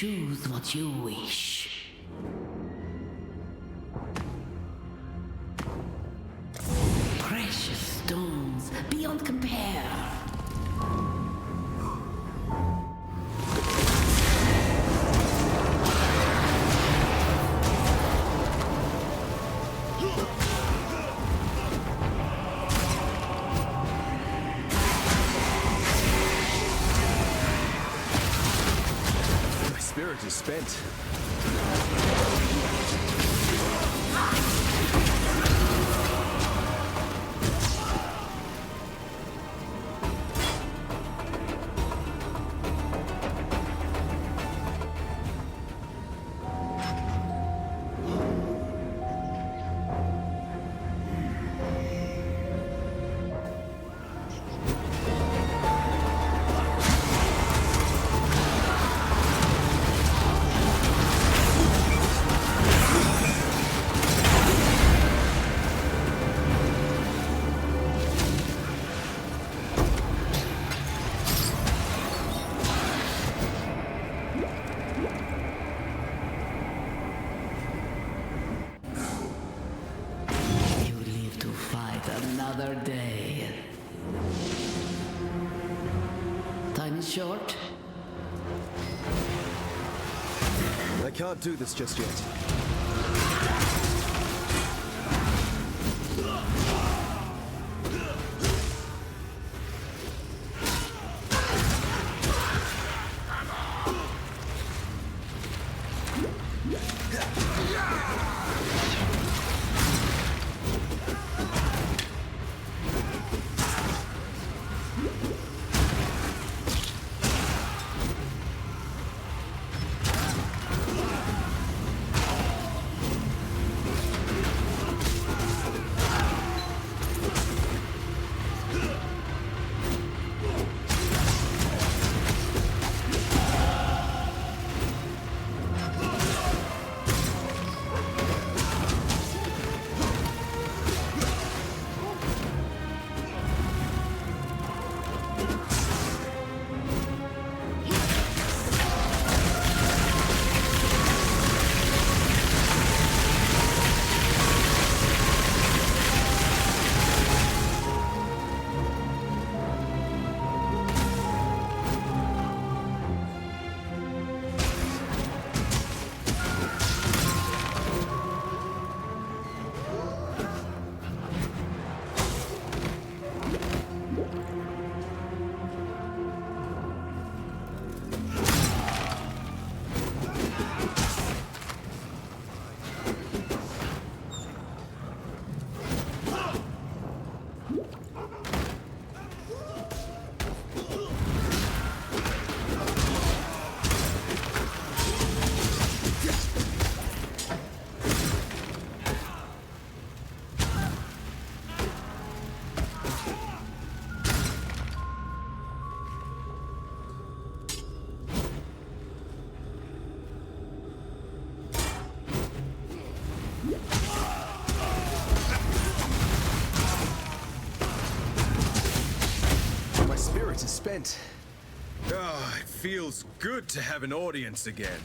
Choose what you wish. Precious stones beyond compare. Spirit is spent. Another day. Time is short. I can't do this just yet. Is spent. Oh, it feels good to have an audience again.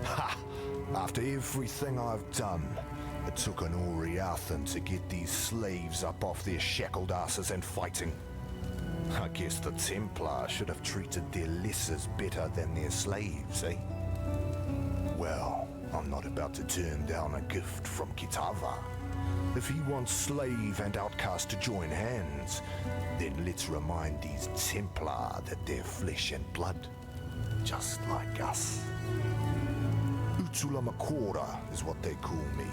Ha! After everything I've done, it took an Oriathan to get these slaves up off their shackled asses and fighting. I guess the Templar should have treated their lessers better than their slaves, eh? Well, I'm not about to turn down a gift from Kitava. If he wants slave and outcast to join hands, then let's remind these Templar that they're flesh and blood, just like us. Utulamakora is what they call me.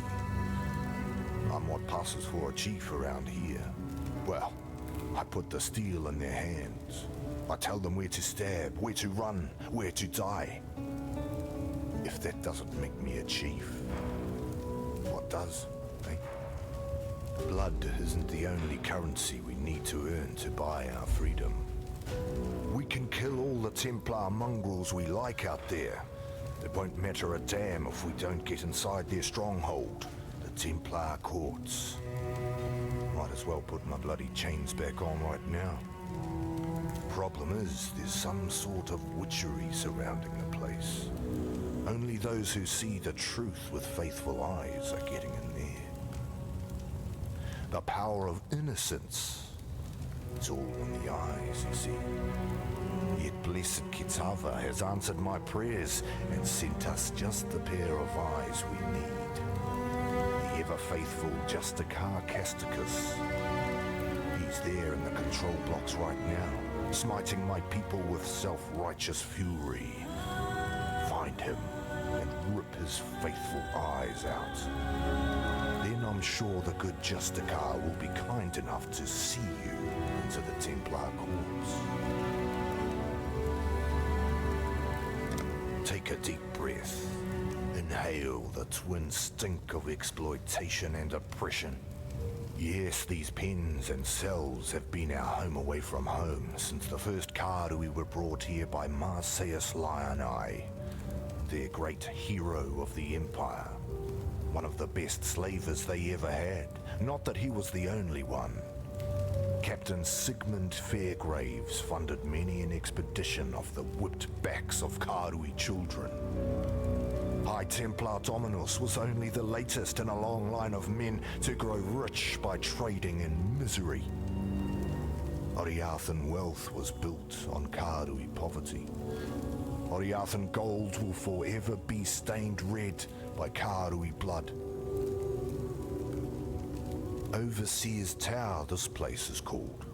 I'm what passes for a chief around here. Well, I put the steel in their hands. I tell them where to stab, where to run, where to die. If that doesn't make me a chief, what does, eh? Blood isn't the only currency we need to earn to buy our freedom. We can kill all the Templar mongrels we like out there. It won't matter a damn if we don't get inside their stronghold. The Templar courts. Might as well put my bloody chains back on right now. Problem is, there's some sort of witchery surrounding the place. Only those who see the truth with faithful eyes are getting in there. The power of innocence. It's all in the eyes, you see. Yet blessed Kitava has answered my prayers and sent us just the pair of eyes we need. The ever-faithful Justikar Casticus. He's there in the control blocks right now, smiting my people with self-righteous fury. Find him and rip his faithful eyes out. Then I'm sure the good Justikar will be kind enough to see you into the Templar courts. Take a deep breath. Inhale the twin stink of exploitation and oppression. Yes, these pens and cells have been our home away from home since the first Karui were brought here by Marseus Lioneye, their great hero of the Empire. One of the best slavers they ever had. Not that he was the only one. Captain Sigmund Fairgraves funded many an expedition off the whipped backs of Karui children. High Templar Dominus was only the latest in a long line of men to grow rich by trading in misery. Oriathan wealth was built on Karui poverty. Oriathan gold will forever be stained red by Karui blood. Overseer's Tower, this place is called.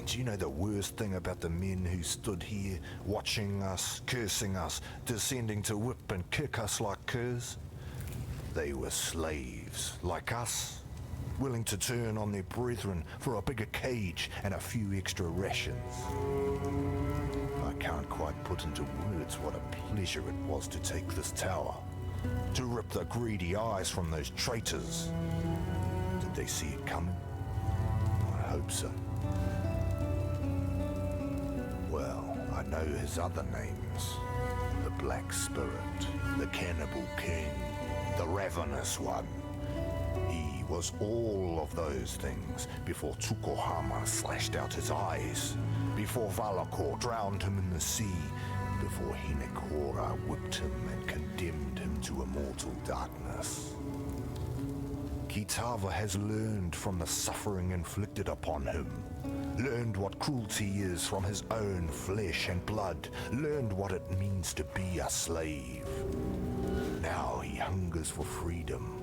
Do you know the worst thing about the men who stood here, watching us, cursing us, descending to whip and kick us like curs? They were slaves, like us, willing to turn on their brethren for a bigger cage and a few extra rations. I can't quite put into words what a pleasure it was to take this tower, to rip the greedy eyes from those traitors. Did they see it coming? I hope so. Well, I know his other names. The Black Spirit, the Cannibal King, the Ravenous One. He was all of those things before Tukohama slashed out his eyes, before Valakor drowned him in the sea, before Hinekora whipped him and condemned him to immortal darkness. Kitava has learned from the suffering inflicted upon him, learned what cruelty is from his own flesh and blood, learned what it means to be a slave. Now he hungers for freedom,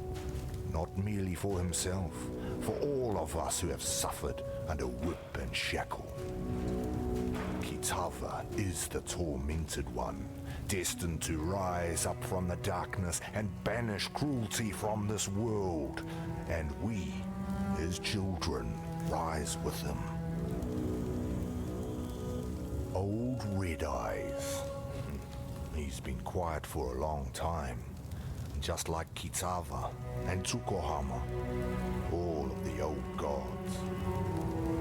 not merely for himself, for all of us who have suffered under whip and shackle. Kitava is the tormented one, destined to rise up from the darkness and banish cruelty from this world, and we, his children, rise with him. Old Red Eyes. He's been quiet for a long time, just like Kitava and Tukohama, all of the old gods.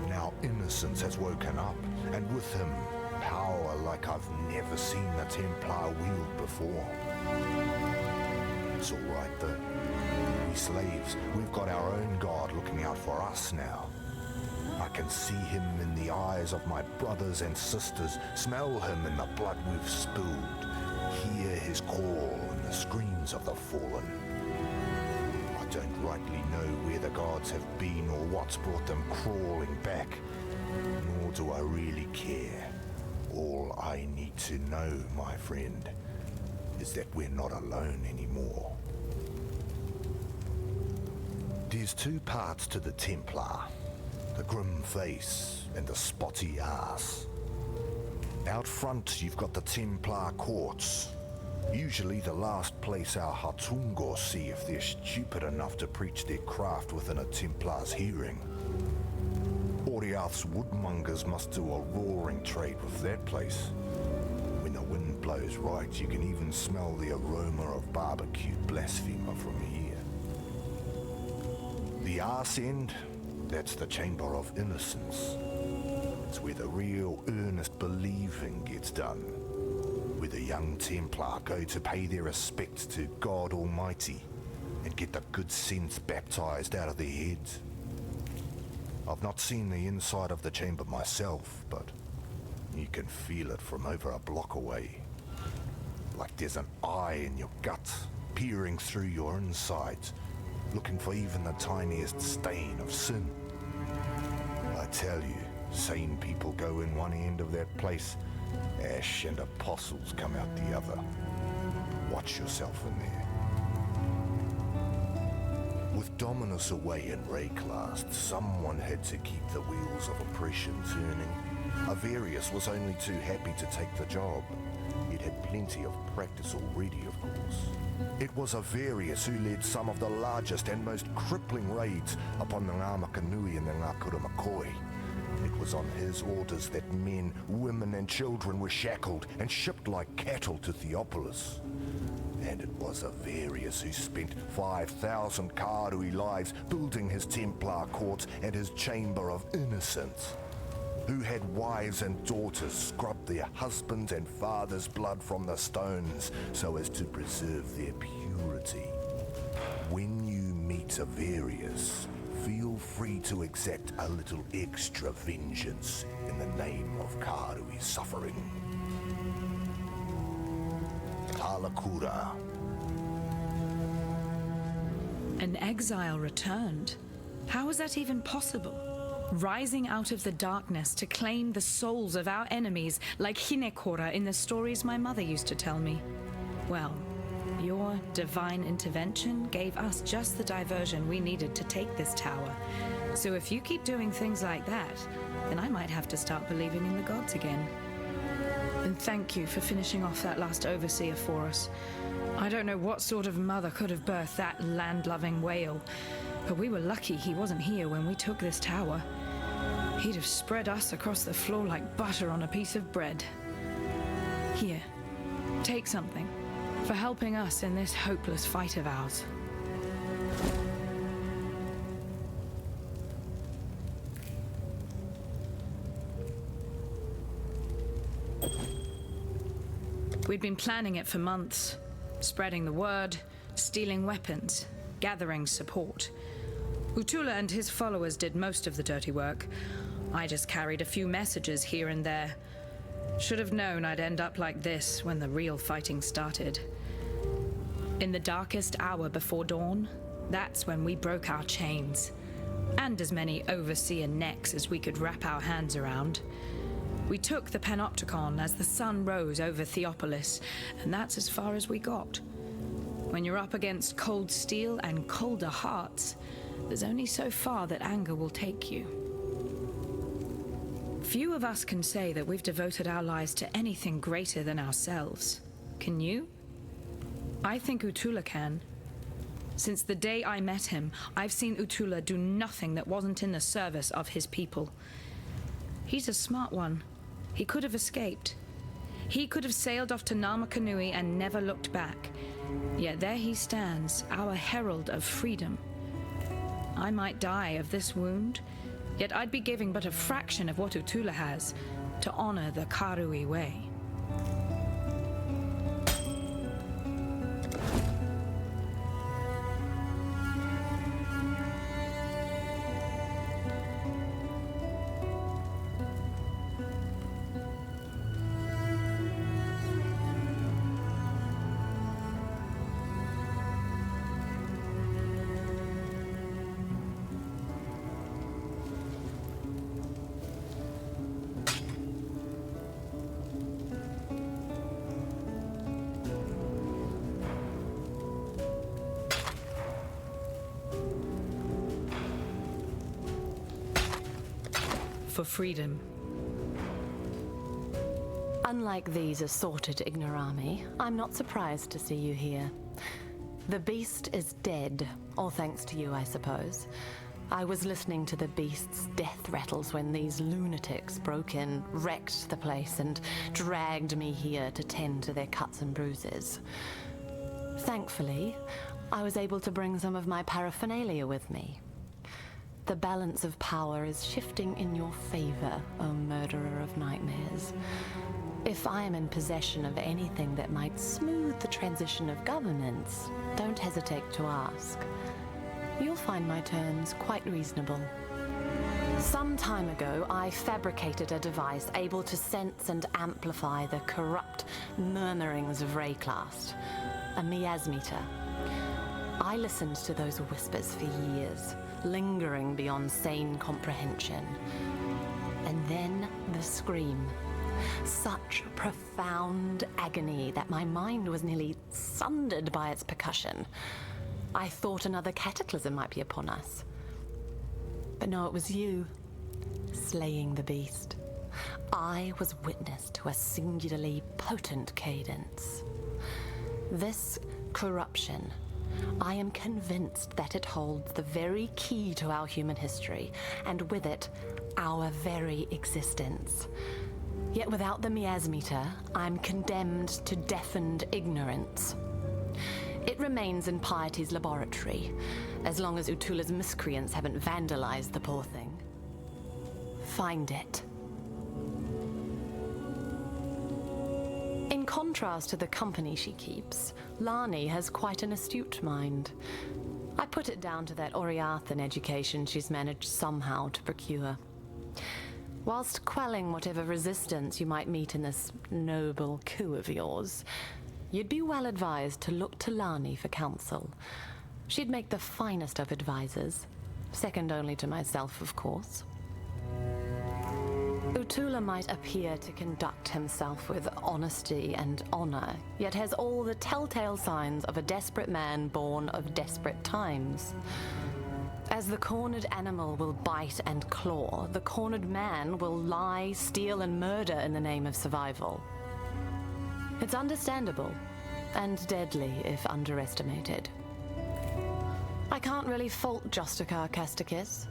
Now innocence has woken up, and with him, power like I've never seen the Templar wield before. It's all right though. We slaves, we've got our own god looking out for us now. I can see him in the eyes of my brothers and sisters, smell him in the blood we've spilled, hear his call in the screams of the fallen. I don't rightly know where the gods have been or what's brought them crawling back, nor do I really care. All I need to know, my friend, is that we're not alone anymore. There's two parts to the Templar, the grim face and the spotty ass. Out front, you've got the Templar courts, usually the last place our Hatungos see if they're stupid enough to preach their craft within a Templar's hearing. Oriath's woodmongers must do a roaring trade with that place. When the wind blows right, you can even smell the aroma of barbecued blasphemer from here. The arse end, that's the Chamber of Innocence. It's where the real earnest believing gets done, where the young Templar go to pay their respects to God Almighty, and get the good sense baptized out of their heads. I've not seen the inside of the chamber myself, but you can feel it from over a block away. Like there's an eye in your gut, peering through your insides, looking for even the tiniest stain of sin. I tell you, sane people go in one end of that place, ash and apostles come out the other. Watch yourself in there. With Dominus away in Wraeclast, someone had to keep the wheels of oppression turning. Avarius was only too happy to take the job. It had plenty of practice already, of course. It was Avarius who led some of the largest and most crippling raids upon the Ngāmakanui and the Ngākura McCoy. It was on his orders that men, women and children were shackled and shipped like cattle to Theopolis. And it was Avarius who spent 5,000 Karui lives building his Templar courts and his Chamber of Innocence. Who had wives and daughters scrub their husbands' and fathers' blood from the stones so as to preserve their purity. When you meet Avarius, feel free to exact a little extra vengeance in the name of Karui's suffering. Kalakura. An exile returned. How is that even possible? Rising out of the darkness to claim the souls of our enemies like Hinekora in the stories my mother used to tell me. Well, your divine intervention gave us just the diversion we needed to take this tower. So if you keep doing things like that, then I might have to start believing in the gods again. And thank you for finishing off that last overseer for us. I don't know what sort of mother could have birthed that land-loving whale, but we were lucky he wasn't here when we took this tower. He'd have spread us across the floor like butter on a piece of bread. Here, take something for helping us in this hopeless fight of ours. We'd been planning it for months, spreading the word, stealing weapons, gathering support. Utula and his followers did most of the dirty work. I just carried a few messages here and there. Should have known I'd end up like this when the real fighting started. In the darkest hour before dawn, that's when we broke our chains. And as many overseer necks as we could wrap our hands around. We took the Panopticon as the sun rose over Theopolis, and that's as far as we got. When you're up against cold steel and colder hearts, there's only so far that anger will take you. Few of us can say that we've devoted our lives to anything greater than ourselves. Can you? I think Utula can. Since the day I met him, I've seen Utula do nothing that wasn't in the service of his people. He's a smart one. He could have escaped. He could have sailed off to Namakanui and never looked back. Yet there he stands, our herald of freedom. I might die of this wound, yet I'd be giving but a fraction of what Utula has to honor the Karui way. For freedom. Unlike these assorted ignorami, I'm not surprised to see you here. The beast is dead, all thanks to you, I suppose. I was listening to the beast's death rattles when these lunatics broke in, wrecked the place, and dragged me here to tend to their cuts and bruises. Thankfully, I was able to bring some of my paraphernalia with me. The balance of power is shifting in your favor, O murderer of nightmares. If I am in possession of anything that might smooth the transition of governance, don't don't hesitate to ask. You'll find my terms quite reasonable. Some time ago, I fabricated a device able to sense and amplify the corrupt murmurings of Wraeclast, a miasmeter. I listened to those whispers for years, lingering beyond sane comprehension. And then the scream. Such profound agony that my mind was nearly sundered by its percussion. I thought another cataclysm might be upon us. But no, it was you, slaying the beast. I was witness to a singularly potent cadence. This corruption, I am convinced that it holds the very key to our human history, and with it, our very existence. Yet without the miasmeter, I'm condemned to deafened ignorance. It remains in Piety's laboratory, as long as Utula's miscreants haven't vandalized the poor thing. Find it. In contrast to the company she keeps, Lani has quite an astute mind. I put it down to that Oriathan education she's managed somehow to procure. Whilst quelling whatever resistance you might meet in this noble coup of yours, you'd be well advised to look to Lani for counsel. She'd make the finest of advisors, second only to myself, of course. Utula might appear to conduct himself with honesty and honor, yet has all the telltale signs of a desperate man born of desperate times. As the cornered animal will bite and claw, the cornered man will lie, steal, and murder in the name of survival. It's understandable, and deadly if underestimated. I can't really fault Justicar Casticus,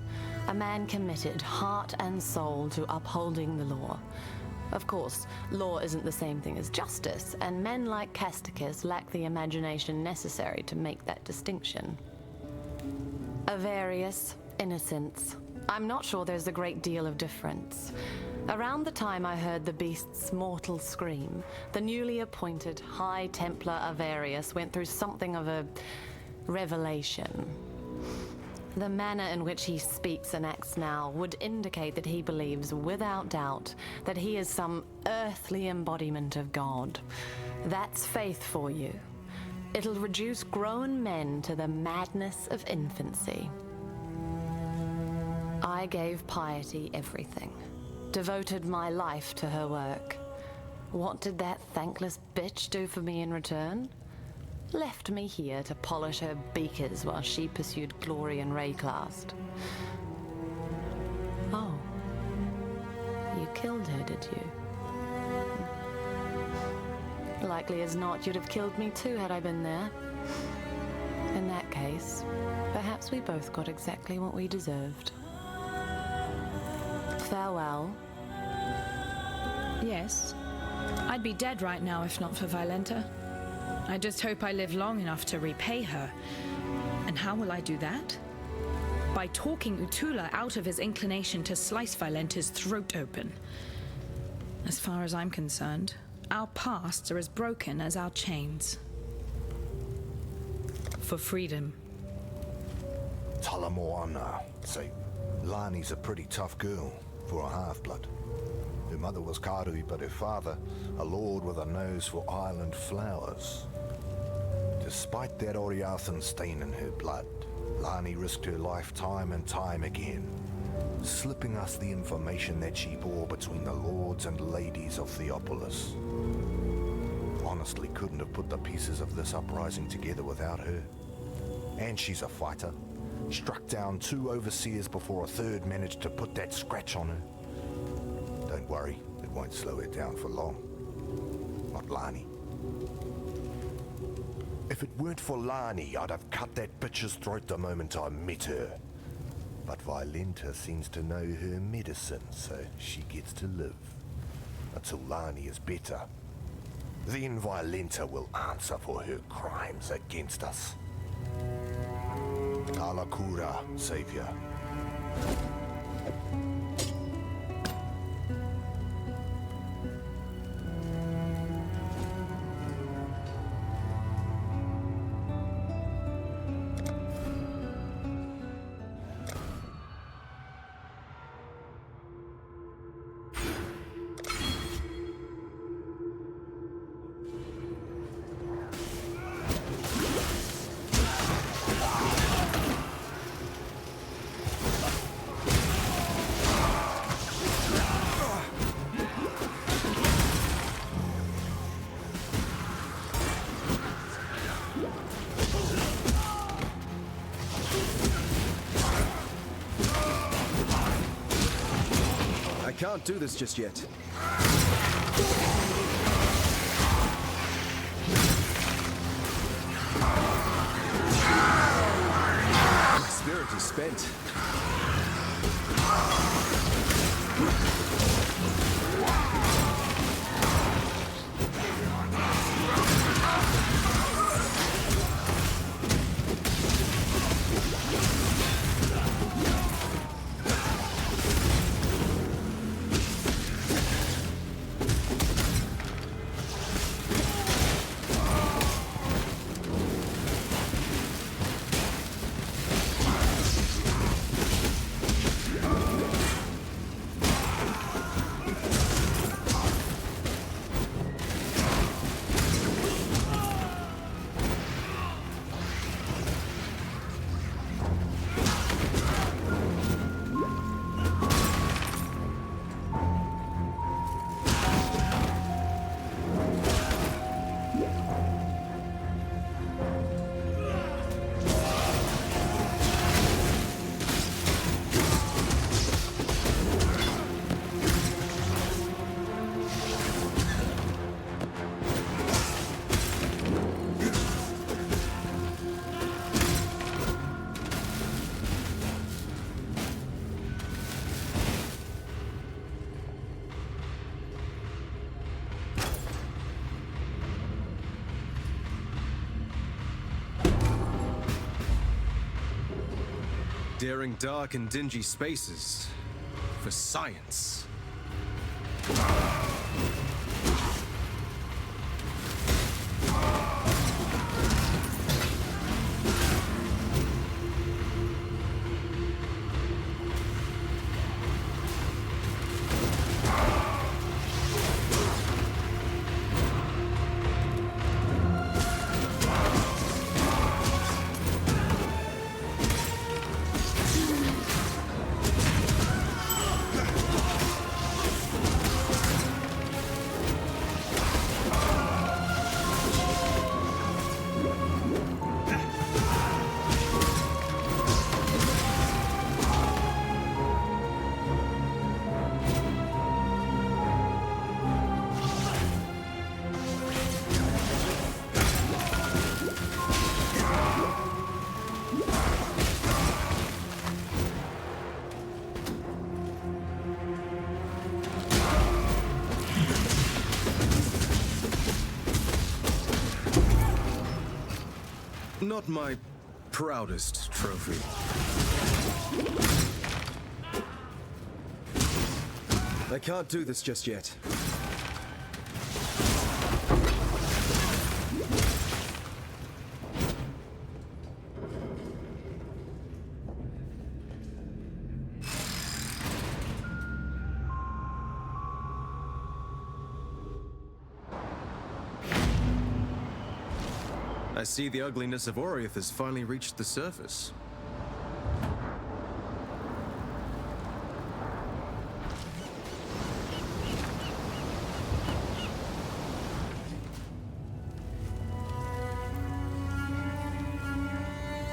a man committed heart and soul to upholding the law. Of course, law isn't the same thing as justice, and men like Casticus lack the imagination necessary to make that distinction. Avarice, innocence. I'm not sure there's a great deal of difference. Around the time I heard the beast's mortal scream, the newly appointed High Templar Avarius went through something of a revelation. The manner in which he speaks and acts now would indicate that he believes, without doubt, that he is some earthly embodiment of God. That's faith for you. It'll reduce grown men to the madness of infancy. I gave Piety everything, devoted my life to her work. What did that thankless bitch do for me in return? Left me here to polish her beakers while she pursued glory in Wraeclast. Oh. You killed her, did you? Likely as not, you'd have killed me too had I been there. In that case, perhaps we both got exactly what we deserved. Farewell. Yes. I'd be dead right now if not for Violenta. I just hope I live long enough to repay her. And how will I do that? By talking Utula out of his inclination to slice Violenta's throat open. As far as I'm concerned, our pasts are as broken as our chains. For freedom. Talamoana. Say, Lani's a pretty tough girl for a half-blood. Her mother was Karui, but her father, a lord with a nose for island flowers. Despite that Oriathan stain in her blood, Lani risked her life time and time again, slipping us the information that she bore between the lords and ladies of Theopolis. Honestly, couldn't have put the pieces of this uprising together without her. And she's a fighter. Struck down 2 overseers before a third managed to put that scratch on her. Don't worry, it won't slow her down for long. Not Lani. If it weren't for Lani, I'd have cut that bitch's throat the moment I met her. But Violenta seems to know her medicine, so she gets to live. Until Lani is better. Then Violenta will answer for her crimes against us. Alakura, Savior. I can't do this just yet. My spirit is spent. Daring dark and dingy spaces for science. Not my proudest trophy. I can't do this just yet. I see the ugliness of Oriath has finally reached the surface.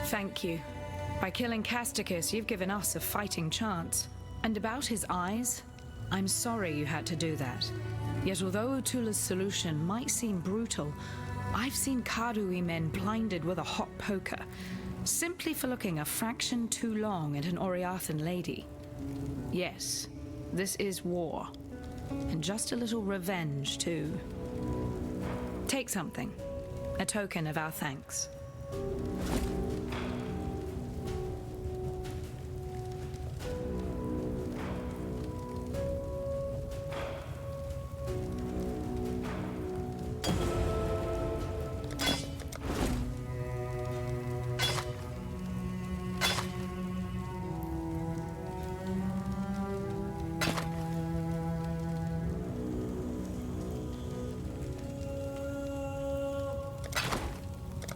Thank you. By killing Casticus, you've given us a fighting chance. And about his eyes, I'm sorry you had to do that. Yet although Utula's solution might seem brutal, I've seen Karui men blinded with a hot poker, simply for looking a fraction too long at an Oriathan lady. Yes, this is war. And just a little revenge, too. Take something. A token of our thanks.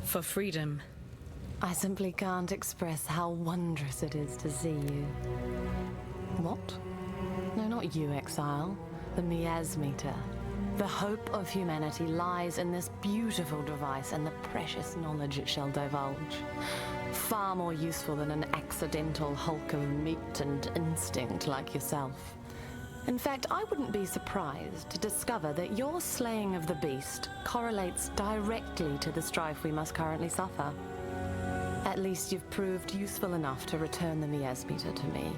For freedom. I simply can't express how wondrous it is to see you. What? No, not you, Exile. The miasmeter. The hope of humanity lies in this beautiful device and the precious knowledge it shall divulge. Far more useful than an accidental hulk of meat and instinct like yourself. In fact, I wouldn't be surprised to discover that your slaying of the beast correlates directly to the strife we must currently suffer. At least you've proved useful enough to return the miasmeter to me.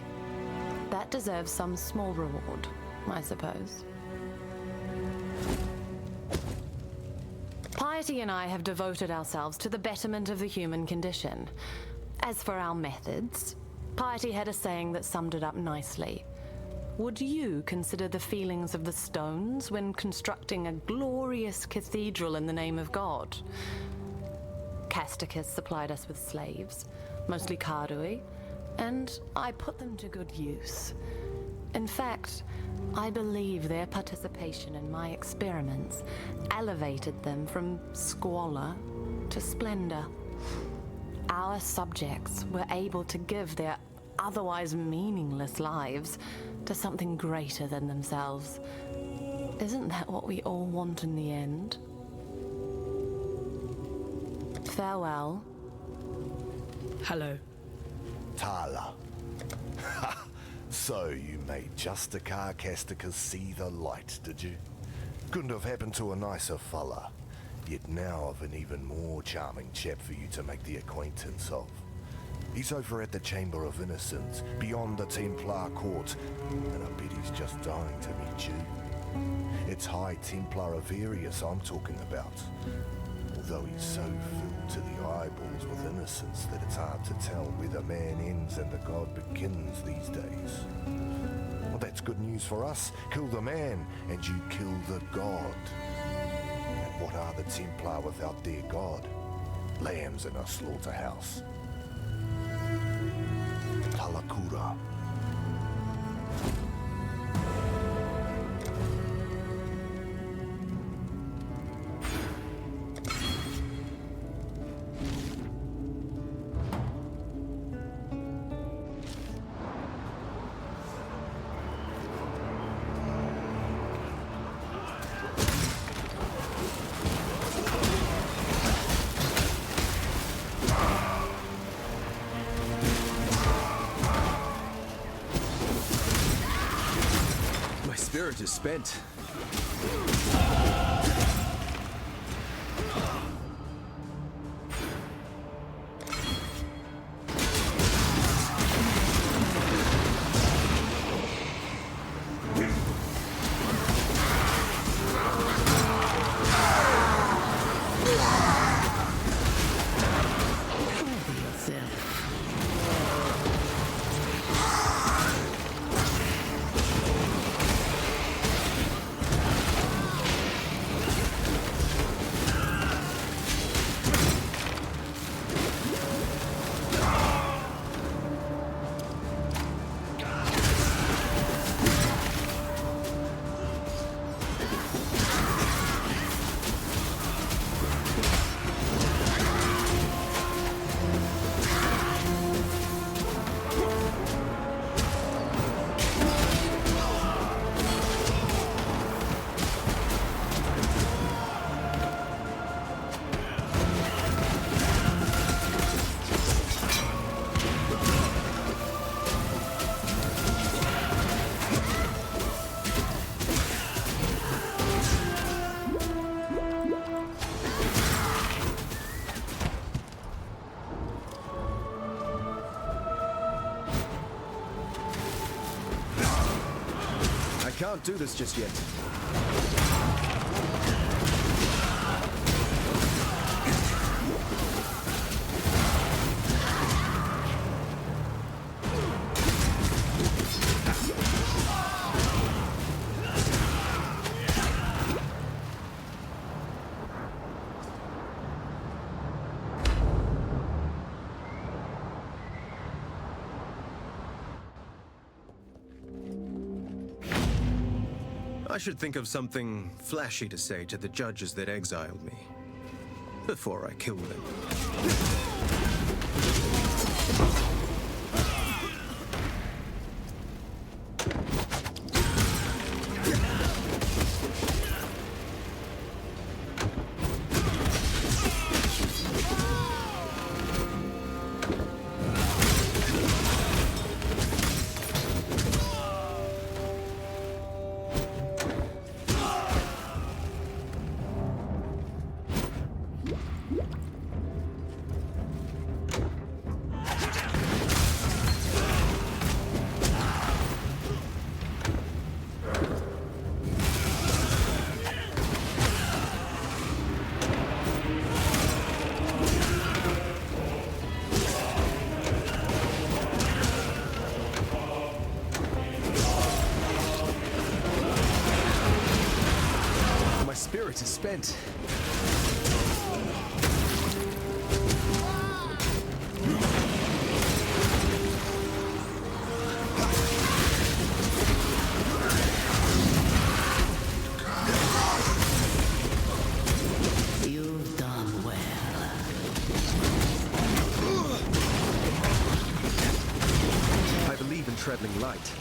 That deserves some small reward, I suppose. Piety and I have devoted ourselves to the betterment of the human condition. As for our methods, Piety had a saying that summed it up nicely. Would you consider the feelings of the stones when constructing a glorious cathedral in the name of God? Casticus supplied us with slaves, mostly Kardui, and I put them to good use. In fact, I believe their participation in my experiments elevated them from squalor to splendor. Our subjects were able to give their otherwise meaningless lives to something greater than themselves. Isn't that what we all want in the end? Farewell. Hello. Tala. So you made Justicar Casticus see the light, did you? Couldn't have happened to a nicer fella. Yet now I've an even more charming chap for you to make the acquaintance of. He's over at the Chamber of Innocence, beyond the Templar Court, and I bet he's just dying to meet you. It's High Templar Averius I'm talking about. Although he's so filled to the eyeballs with innocence that it's hard to tell where the man ends and the god begins these days. Well, that's good news for us. Kill the man, and you kill the god. And what are the Templar without their god? Lambs in a slaughterhouse. Talakura. Spirit is spent. Can't do this just yet. I should think of something flashy to say to the judges that exiled me before I kill them. spent. You've done well. I believe in traveling light.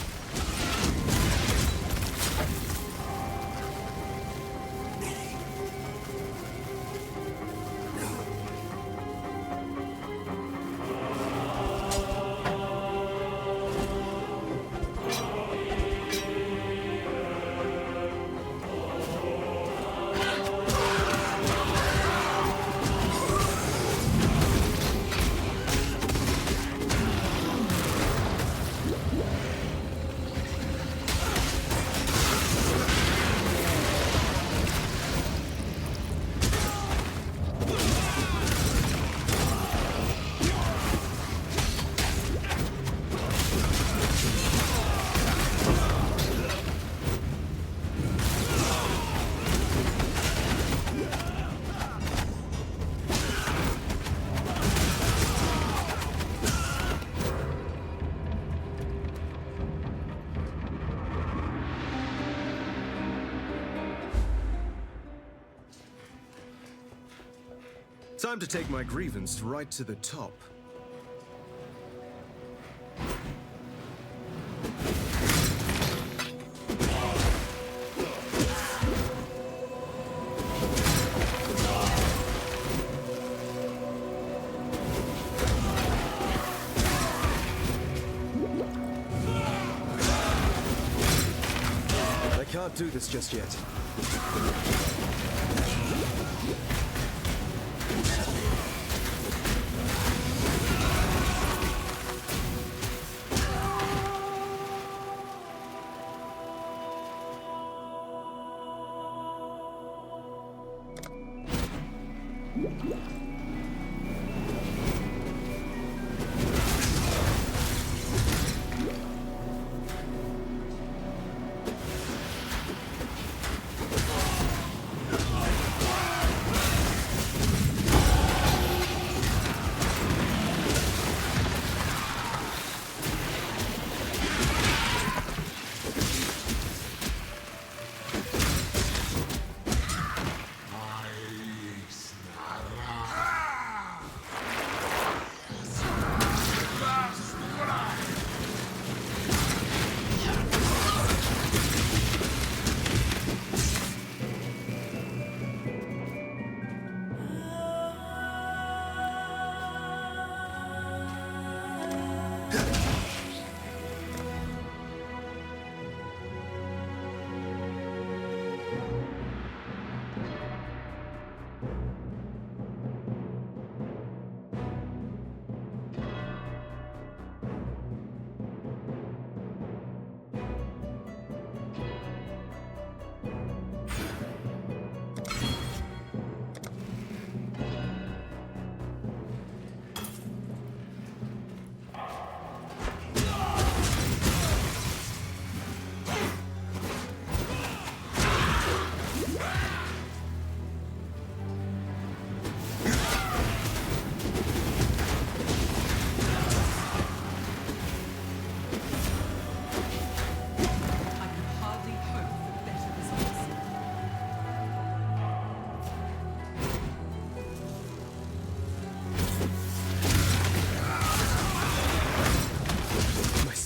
Time to take my grievance right to the top. I can't do this just yet.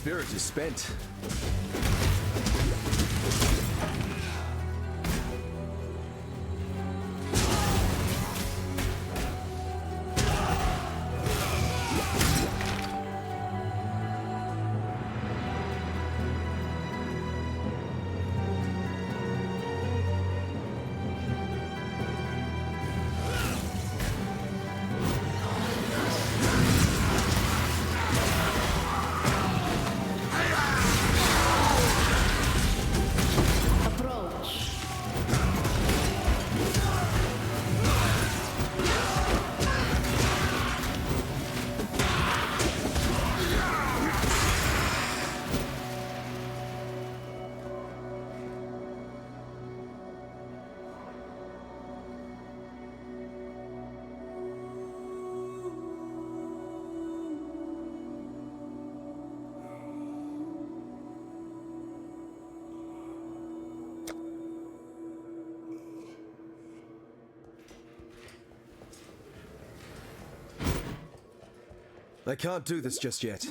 Spirit is spent. I can't do this just yet.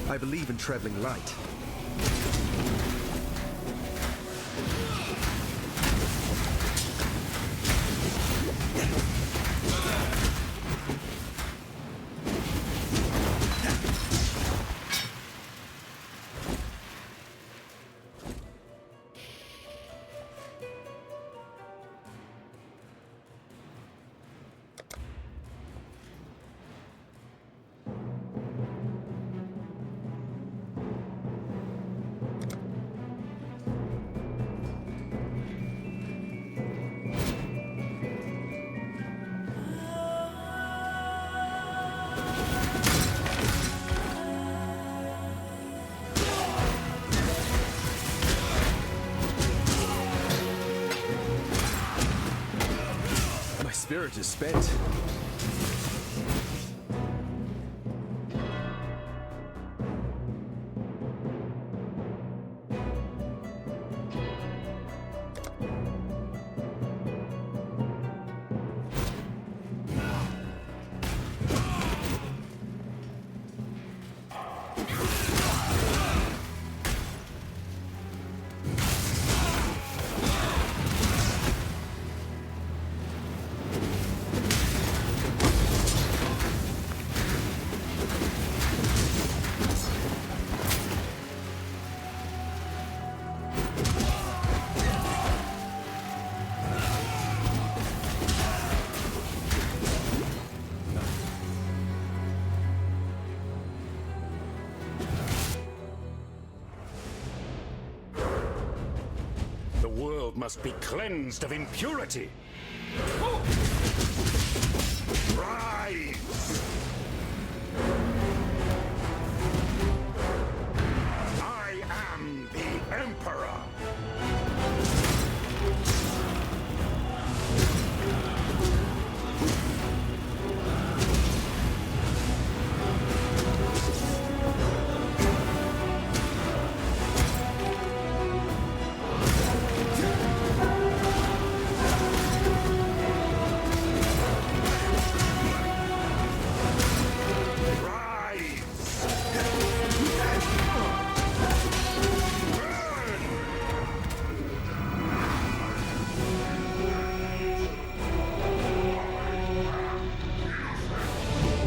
I believe in traveling light. Spirit is spent. The world must be cleansed of impurity. Rise! I am the Emperor!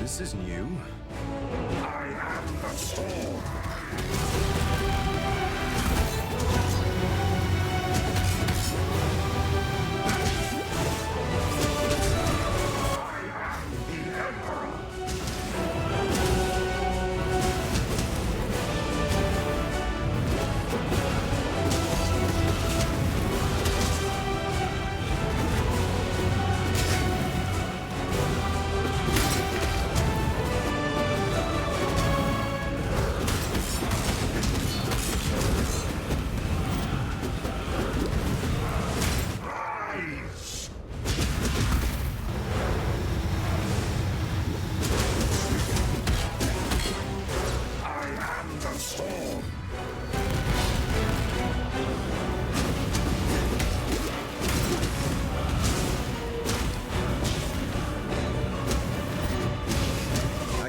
This is new. I am the storm!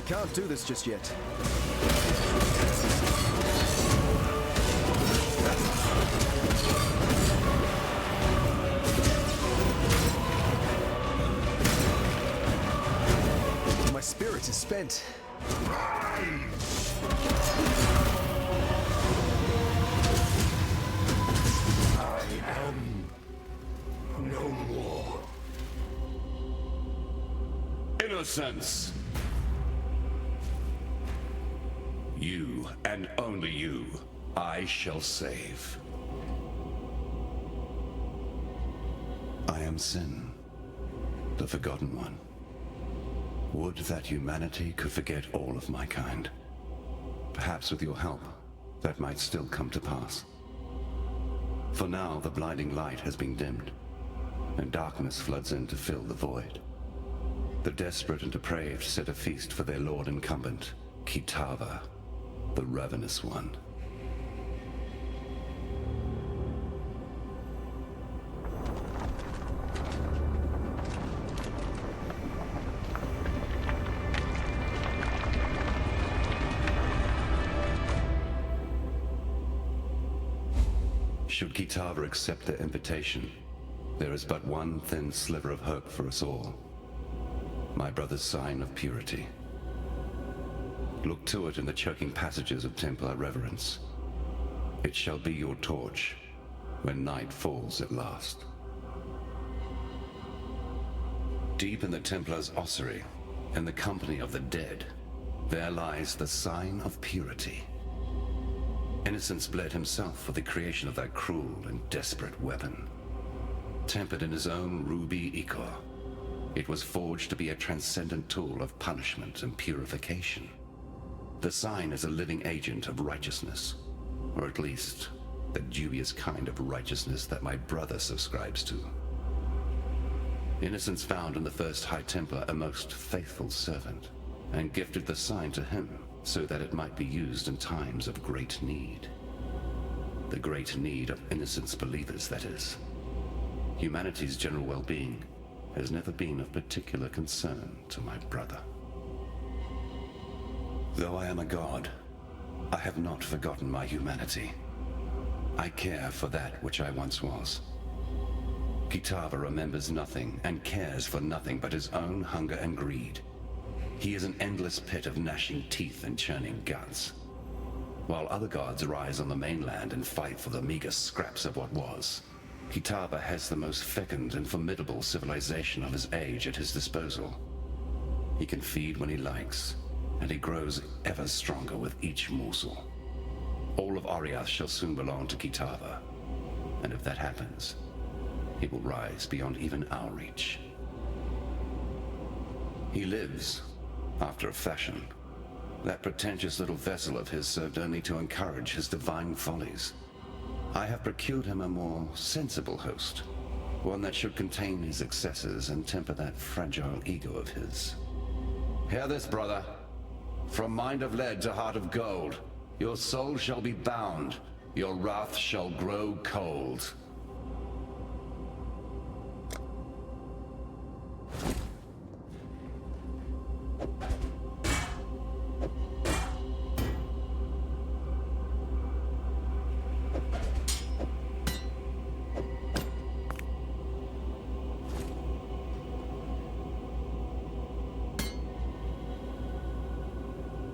Can't do this just yet. My spirit is spent. I am innocence! You, and only you, I shall save. I am Sin, the Forgotten One. Would that humanity could forget all of my kind. Perhaps with your help, that might still come to pass. For now, the blinding light has been dimmed, and darkness floods in to fill the void. The desperate and depraved set a feast for their lord incumbent, Kitava, the Ravenous One. Should Kitava accept their invitation, there is but one thin sliver of hope for us all. My brother's sign of purity. Look to it in the choking passages of Templar reverence. It shall be your torch when night falls at last. Deep in the Templar's ossuary, in the company of the dead, there lies the sign of purity. Innocence bled himself for the creation of that cruel and desperate weapon. Tempered in his own ruby ichor, it was forged to be a transcendent tool of punishment and purification. The sign is a living agent of righteousness, or at least the dubious kind of righteousness that my brother subscribes to. Innocence found in the first High Templar a most faithful servant, and gifted the sign to him so that it might be used in times of great need. The great need of Innocence believers, that is. Humanity's general well-being has never been of particular concern to my brother. Though I am a god, I have not forgotten my humanity. I care for that which I once was. Kitava remembers nothing and cares for nothing but his own hunger and greed. He is an endless pit of gnashing teeth and churning guts. While other gods rise on the mainland and fight for the meager scraps of what was, Kitava has the most fecund and formidable civilization of his age at his disposal. He can feed when he likes, and he grows ever stronger with each morsel. All of Oriath shall soon belong to Kitava, and if that happens, he will rise beyond even our reach. He lives, after a fashion. That pretentious little vessel of his served only to encourage his divine follies. I have procured him a more sensible host, one that should contain his excesses and temper that fragile ego of his. Hear this, brother. From mind of lead to heart of gold, your soul shall be bound, your wrath shall grow cold.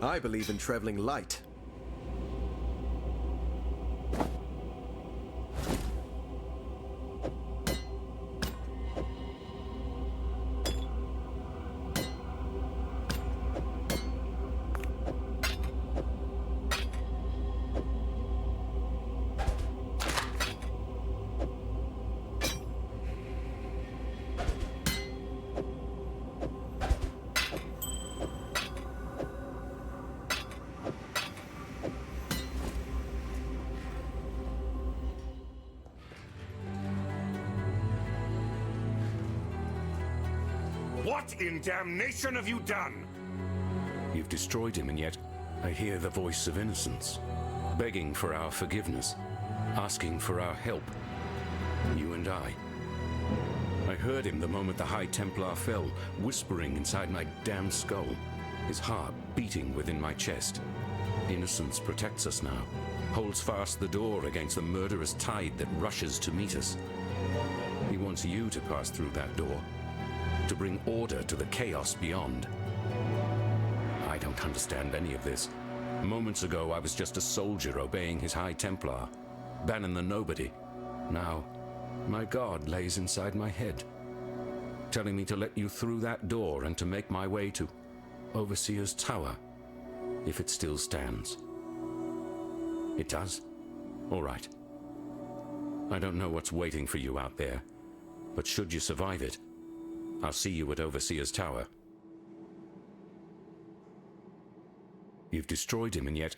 I believe in traveling light. What in damnation have you done? You've destroyed him, and yet I hear the voice of Innocence, begging for our forgiveness, asking for our help. You and I. I heard him the moment the High Templar fell, whispering inside my damned skull, his heart beating within my chest. Innocence protects us now, holds fast the door against the murderous tide that rushes to meet us. He wants you to pass through that door, to bring order to the chaos beyond. I don't understand any of this. Moments ago, I was just a soldier obeying his High Templar, Banon the Nobody. Now, my god lays inside my head. telling me to let you through that door and to make my way to Overseer's Tower, if it still stands. It does? All right. I don't know what's waiting for you out there, but should you survive it, I'll see you at Overseer's Tower. You've destroyed him, and yet...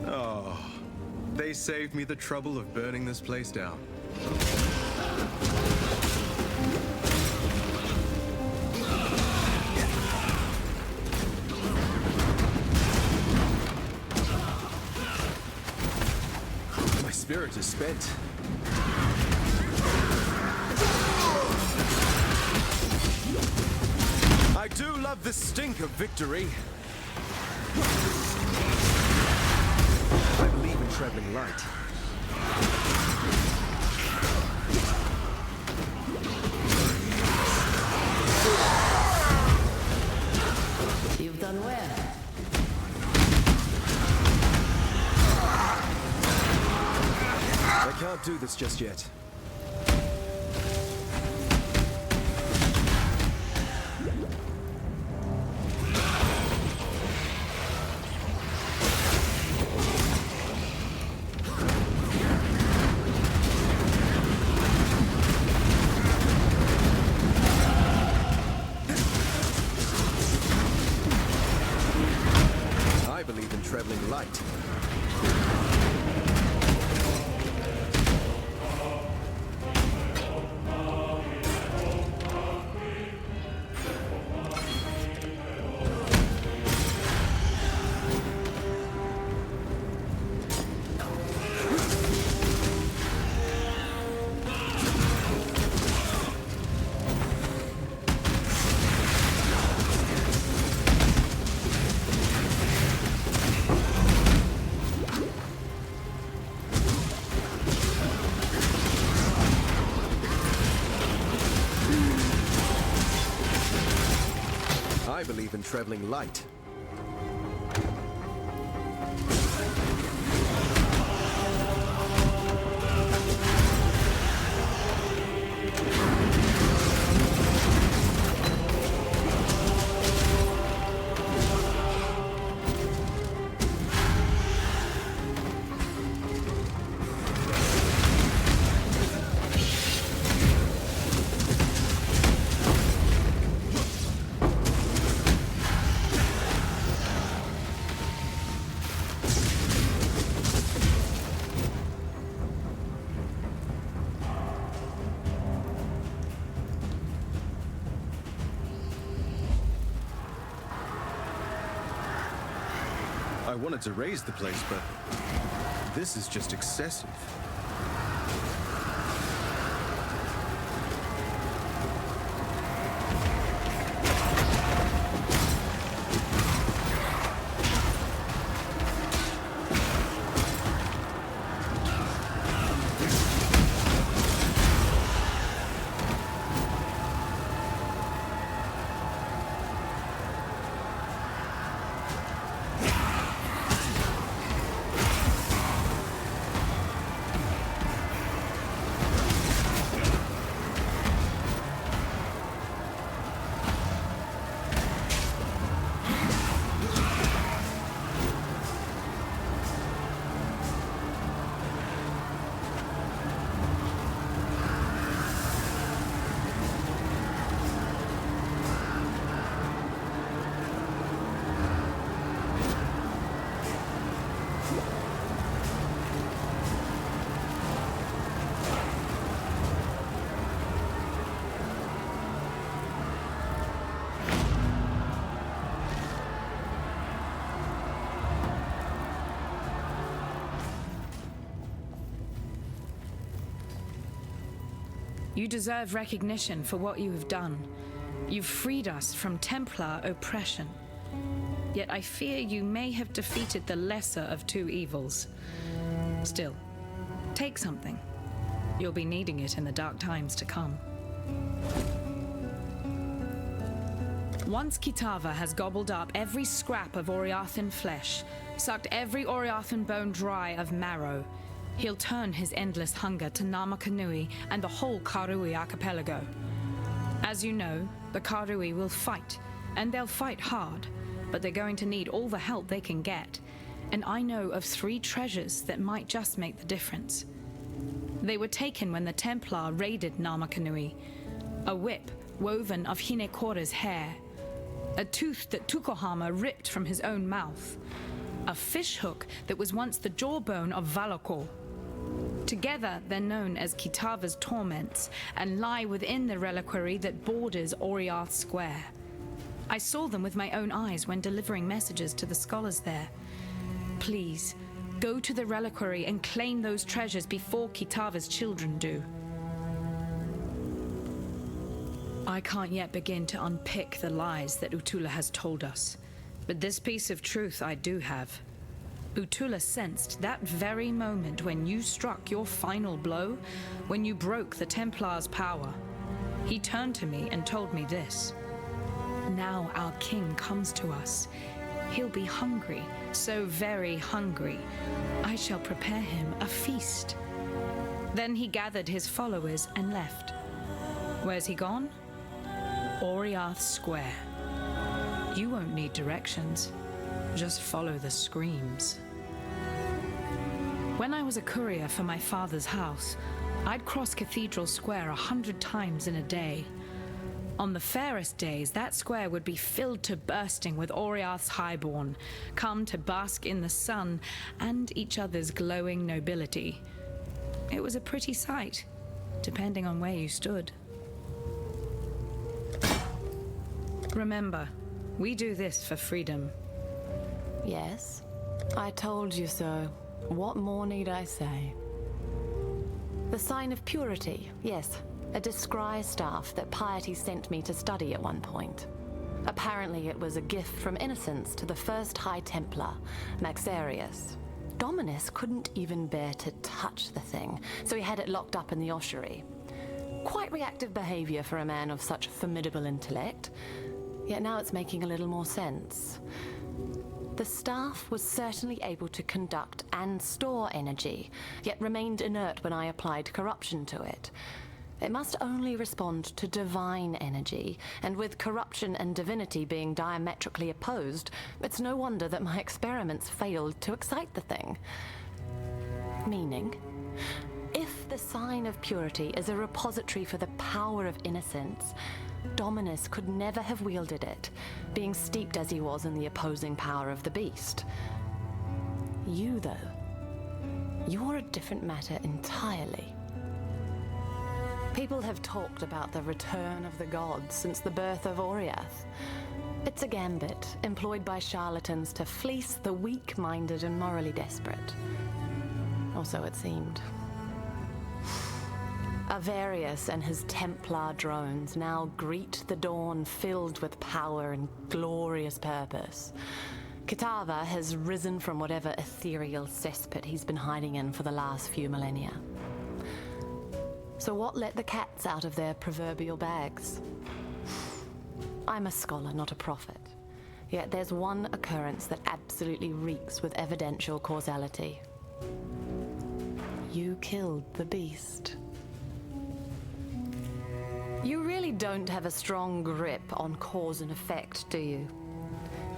Oh, they saved me the trouble of burning this place down. My spirit is spent. I do love the stink of victory. I believe in traveling light. You've done well. I can't do this just yet. I believe in traveling light. I believe in traveling light. I wanted to raise the place, but this is just excessive. You deserve recognition for what you have done. You've freed us from Templar oppression. Yet I fear you may have defeated the lesser of two evils. Still, take something. You'll be needing it in the dark times to come. Once Kitava has gobbled up every scrap of Oriathan flesh, sucked every Oriathan bone dry of marrow. He'll turn his endless hunger to Namakanui and the whole Karui archipelago. As you know, the Karui will fight, and they'll fight hard, but they're going to need all the help they can get. And I know of 3 treasures that might just make the difference. They were taken when the Templar raided Namakanui. A whip woven of Hinekora's hair. A tooth that Tukohama ripped from his own mouth. A fishhook that was once the jawbone of Valakor. Together, they're known as Kitava's torments and lie within the reliquary that borders Oriath Square. I saw them with my own eyes when delivering messages to the scholars there. Please, go to the reliquary and claim those treasures before Kitava's children do. I can't yet begin to unpick the lies that Utula has told us, but this piece of truth I do have. Utula sensed that very moment when you struck your final blow, when you broke the Templar's power. He turned to me and told me this. Now our king comes to us. He'll be hungry, so very hungry. I shall prepare him a feast. Then he gathered his followers and left. Where's he gone? Oriath Square. You won't need directions. Just follow the screams. When I was a courier for my father's house, I'd cross Cathedral Square 100 times in a day. On the fairest days, that square would be filled to bursting with Oriath's highborn, come to bask in the sun and each other's glowing nobility. It was a pretty sight, depending on where you stood. Remember, we do this for freedom. Yes, I told you so. What more need I say? The sign of purity, yes. A discry staff that piety sent me to study at one point. Apparently it was a gift from innocence to the first High Templar, Maxarius. Dominus couldn't even bear to touch the thing, so he had it locked up in the ossuary. Quite reactive behavior for a man of such formidable intellect, yet now it's making a little more sense. The staff was certainly able to conduct and store energy, yet remained inert when I applied corruption to it. It must only respond to divine energy, and with corruption and divinity being diametrically opposed, it's no wonder that my experiments failed to excite the thing. Meaning, if the sign of purity is a repository for the power of innocence, Dominus could never have wielded it, being steeped as he was in the opposing power of the beast. You, though, you're a different matter entirely. People have talked about the return of the gods since the birth of Oriath. It's a gambit employed by charlatans to fleece the weak-minded and morally desperate. Or so it seemed. Avarius and his Templar drones now greet the dawn filled with power and glorious purpose. Kitava has risen from whatever ethereal cesspit he's been hiding in for the last few millennia. So what let the cats out of their proverbial bags? I'm a scholar, not a prophet. Yet there's one occurrence that absolutely reeks with evidential causality. You killed the beast. You really don't have a strong grip on cause and effect, do you?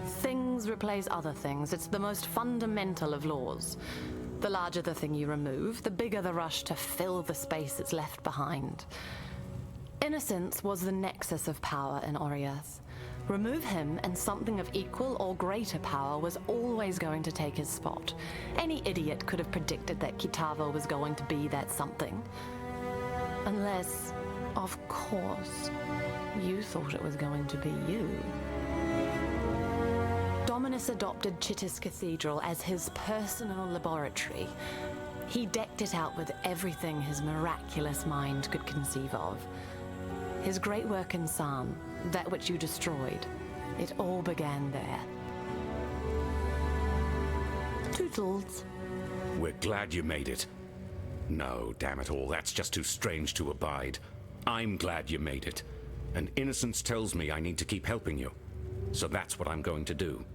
Things replace other things. It's the most fundamental of laws. The larger the thing you remove, the bigger the rush to fill the space it's left behind. Innocence was the nexus of power in Oriath. Remove him and something of equal or greater power was always going to take his spot. Any idiot could have predicted that Kitava was going to be that something. Unless, of course, you thought it was going to be you. Dominus adopted Chittis Cathedral as his personal laboratory. He decked it out with everything his miraculous mind could conceive of. His great work in San, that which you destroyed, it all began there. Tootles. We're glad you made it. No, damn it all, that's just too strange to abide. I'm glad you made it. And innocence tells me I need to keep helping you. So that's what I'm going to do.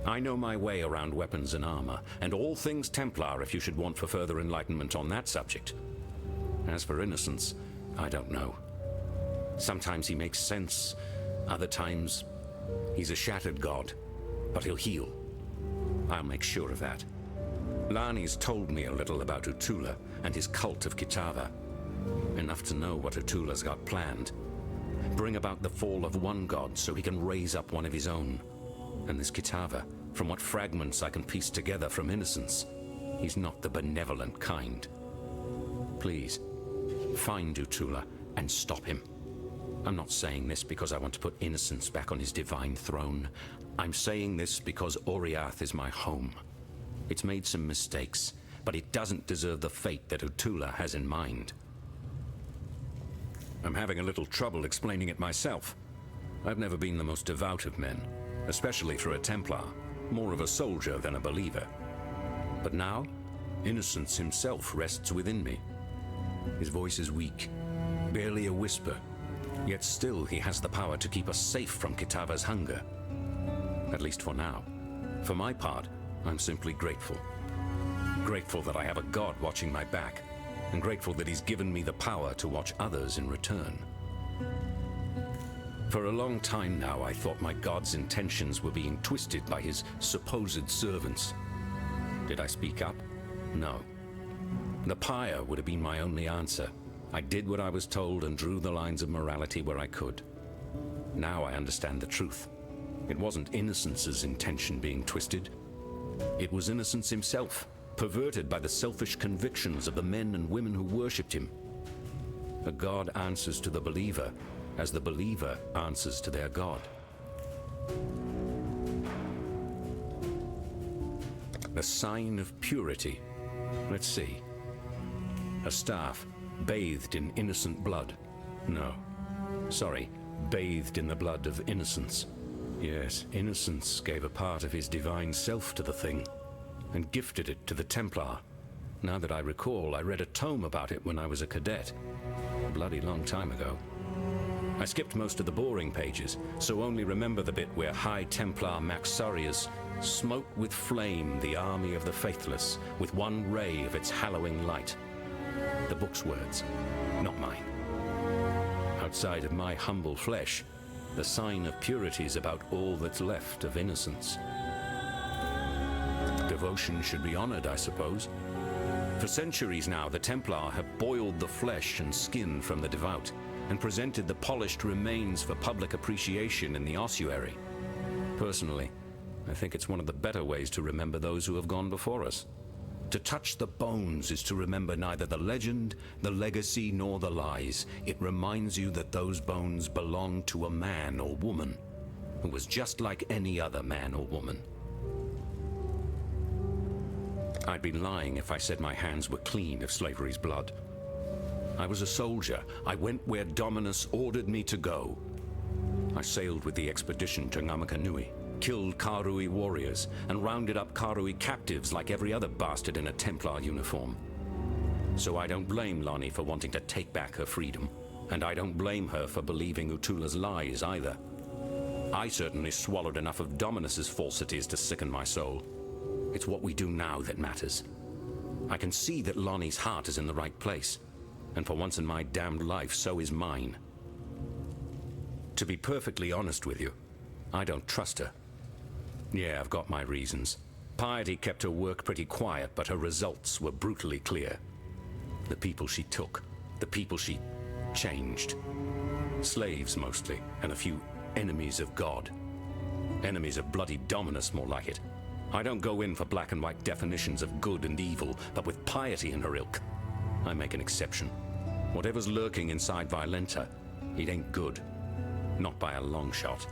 I know my way around weapons and armor, and all things Templar if you should want for further enlightenment on that subject. As for innocence, I don't know. Sometimes he makes sense, other times he's a shattered god, but he'll heal. I'll make sure of that. Lani's told me a little about Utula and his cult of Kitava. Enough to know what Utula's got planned. Bring about the fall of one god so he can raise up one of his own. And this Kitava, from what fragments I can piece together from Innocence, he's not the benevolent kind. Please, find Utula and stop him. I'm not saying this because I want to put Innocence back on his divine throne. I'm saying this because Oriath is my home. It's made some mistakes, but it doesn't deserve the fate that Utula has in mind. I'm having a little trouble explaining it myself. I've never been the most devout of men, especially for a Templar, more of a soldier than a believer. But now, Innocence himself rests within me. His voice is weak, barely a whisper, yet still he has the power to keep us safe from Kitava's hunger. At least for now. For my part, I'm simply grateful. Grateful that I have a god watching my back, and grateful that he's given me the power to watch others in return. For a long time now, I thought my god's intentions were being twisted by his supposed servants. Did I speak up? No. The pyre would have been my only answer. I did what I was told and drew the lines of morality where I could. Now I understand the truth. It wasn't Innocence's intention being twisted. It was Innocence himself, perverted by the selfish convictions of the men and women who worshipped him. A god answers to the believer, as the believer answers to their god. The sign of purity. Let's see. A staff bathed in innocent blood. No. Sorry, bathed in the blood of Innocence. Yes, Innocence gave a part of his divine self to the thing, and gifted it to the Templar. Now that I recall, I read a tome about it when I was a cadet. A bloody long time ago. I skipped most of the boring pages, so only remember the bit where High Templar Maxarius smote with flame the army of the faithless with one ray of its hallowing light. The book's words, not mine. Outside of my humble flesh, the sign of purity is about all that's left of Innocence. Devotion should be honored, I suppose. For centuries now, the Templar have boiled the flesh and skin from the devout and presented the polished remains for public appreciation in the ossuary. Personally, I think it's one of the better ways to remember those who have gone before us. To touch the bones is to remember neither the legend, the legacy, nor the lies. It reminds you that those bones belong to a man or woman who was just like any other man or woman. I'd be lying if I said my hands were clean of slavery's blood. I was a soldier. I went where Dominus ordered me to go. I sailed with the expedition to Ngamakanui, killed Karui warriors, and rounded up Karui captives like every other bastard in a Templar uniform. So I don't blame Lani for wanting to take back her freedom, and I don't blame her for believing Utula's lies either. I certainly swallowed enough of Dominus's falsities to sicken my soul. It's what we do now that matters. I can see that Lani's heart is in the right place, and for once in my damned life, so is mine. To be perfectly honest with you, I don't trust her. Yeah, I've got my reasons. Piety kept her work pretty quiet, but her results were brutally clear. The people she took, the people she changed. Slaves mostly, and a few enemies of God. Enemies of bloody Dominus, more like it. I don't go in for black and white definitions of good and evil, but with piety in her ilk, I make an exception. Whatever's lurking inside Violenta, it ain't good. Not by a long shot.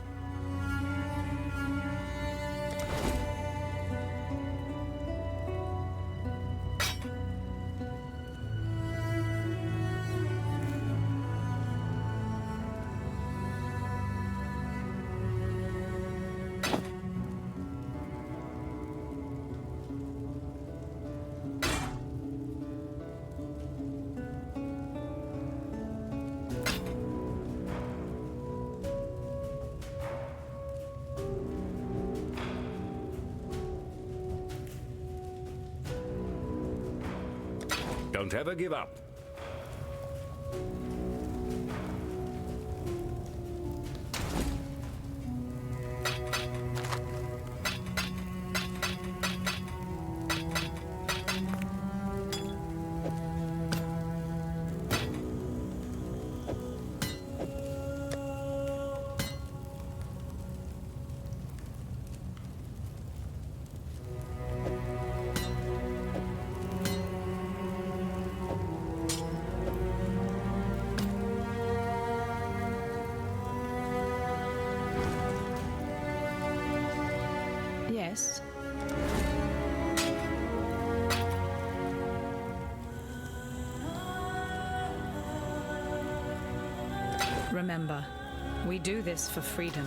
Don't ever give up. Yes. Remember, we do this for freedom.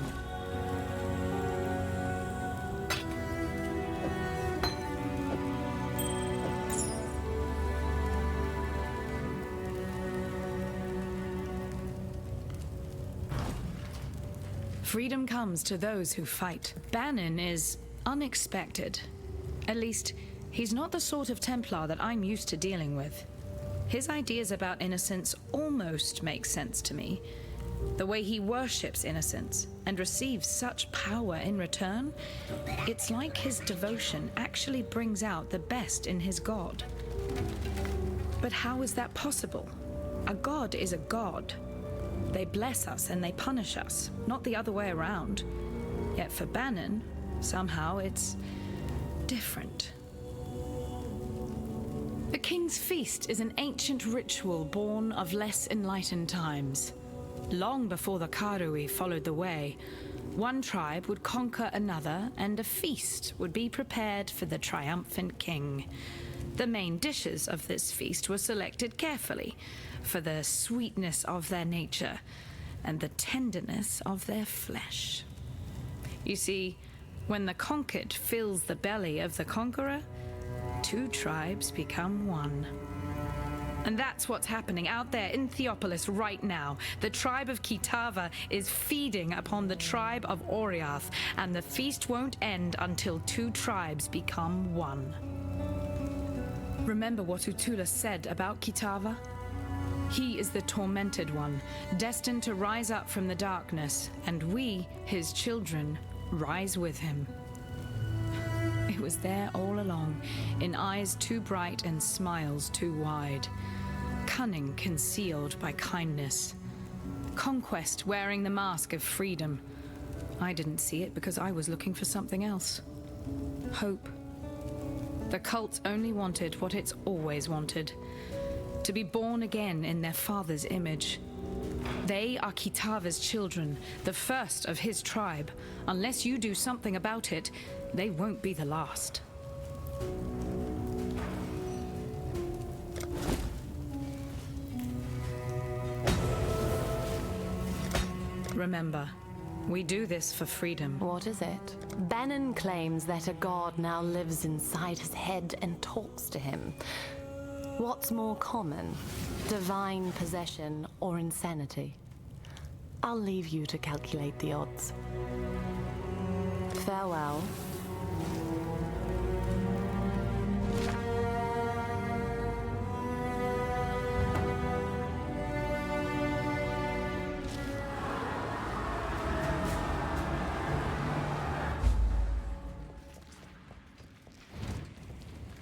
Freedom comes to those who fight. Bannon is unexpected. At least, he's not the sort of Templar that I'm used to dealing with. His ideas about innocence almost make sense to me. The way he worships innocence and receives such power in return, it's like his devotion actually brings out the best in his god. But how is that possible? A god is a god. They bless us and they punish us, not the other way around. Yet for Bannon, somehow it's different. The King's Feast is an ancient ritual born of less enlightened times. Long before the Karui followed the way, one tribe would conquer another and a feast would be prepared for the triumphant king. The main dishes of this feast were selected carefully for the sweetness of their nature and the tenderness of their flesh. You see, when the conquered fills the belly of the conqueror, two tribes become one. And that's what's happening out there in Theopolis right now. The tribe of Kitava is feeding upon the tribe of Oriath, and the feast won't end until two tribes become one. Remember what Utula said about Kitava? He is the tormented one, destined to rise up from the darkness, and we, his children, rise with him. It was there all along, in eyes too bright and smiles too wide. Cunning concealed by kindness. Conquest wearing the mask of freedom. I didn't see it because I was looking for something else. Hope. The cult only wanted what it's always wanted. To be born again in their father's image. They are Kitava's children, the first of his tribe. Unless you do something about it, they won't be the last. Remember, we do this for freedom. What is it? Bannon claims that a god now lives inside his head and talks to him. What's more common? Divine possession or insanity? I'll leave you to calculate the odds. Farewell.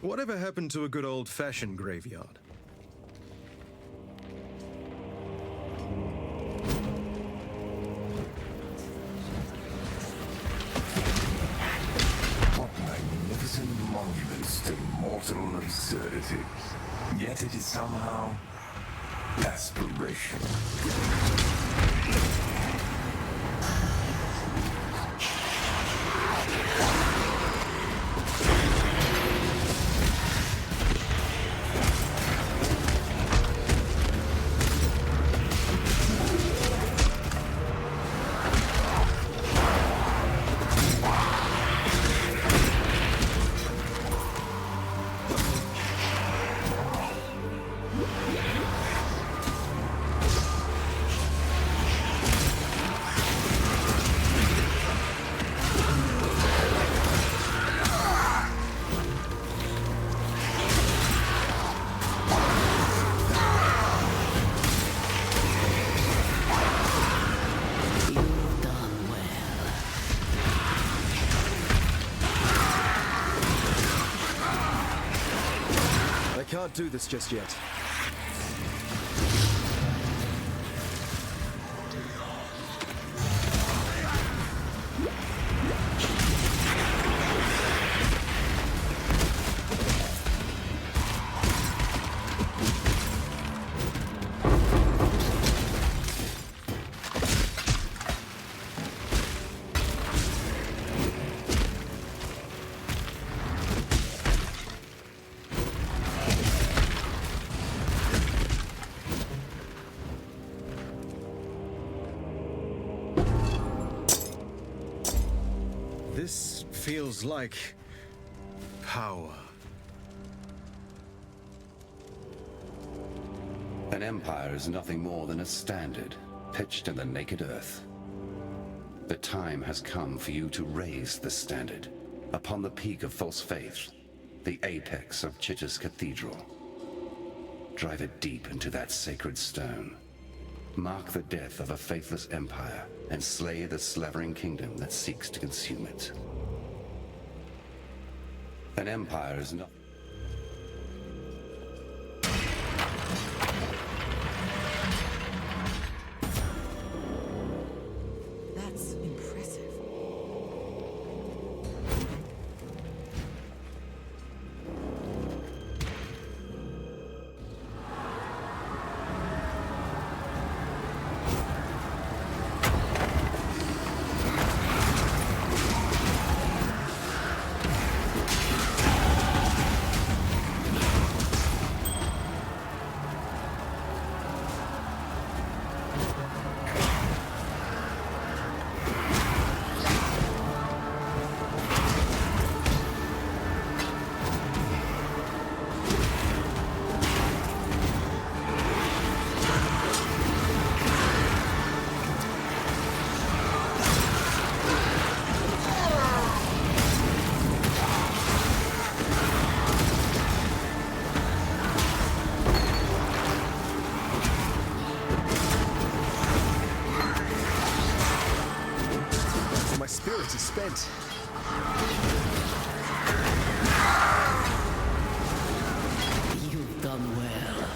Whatever happened to a good old-fashioned graveyard? What magnificent monuments to mortal absurdity. Yet it is somehow aspiration. can't do this just yet. This feels like power. An empire is nothing more than a standard pitched in the naked earth. The time has come for you to raise the standard upon the peak of false faith, the apex of Chitta's cathedral. Drive it deep into that sacred stone. Mark the death of a faithless empire and slay the slavering kingdom that seeks to consume it. An empire is not... That's impressive. My spirit is spent. You've done well.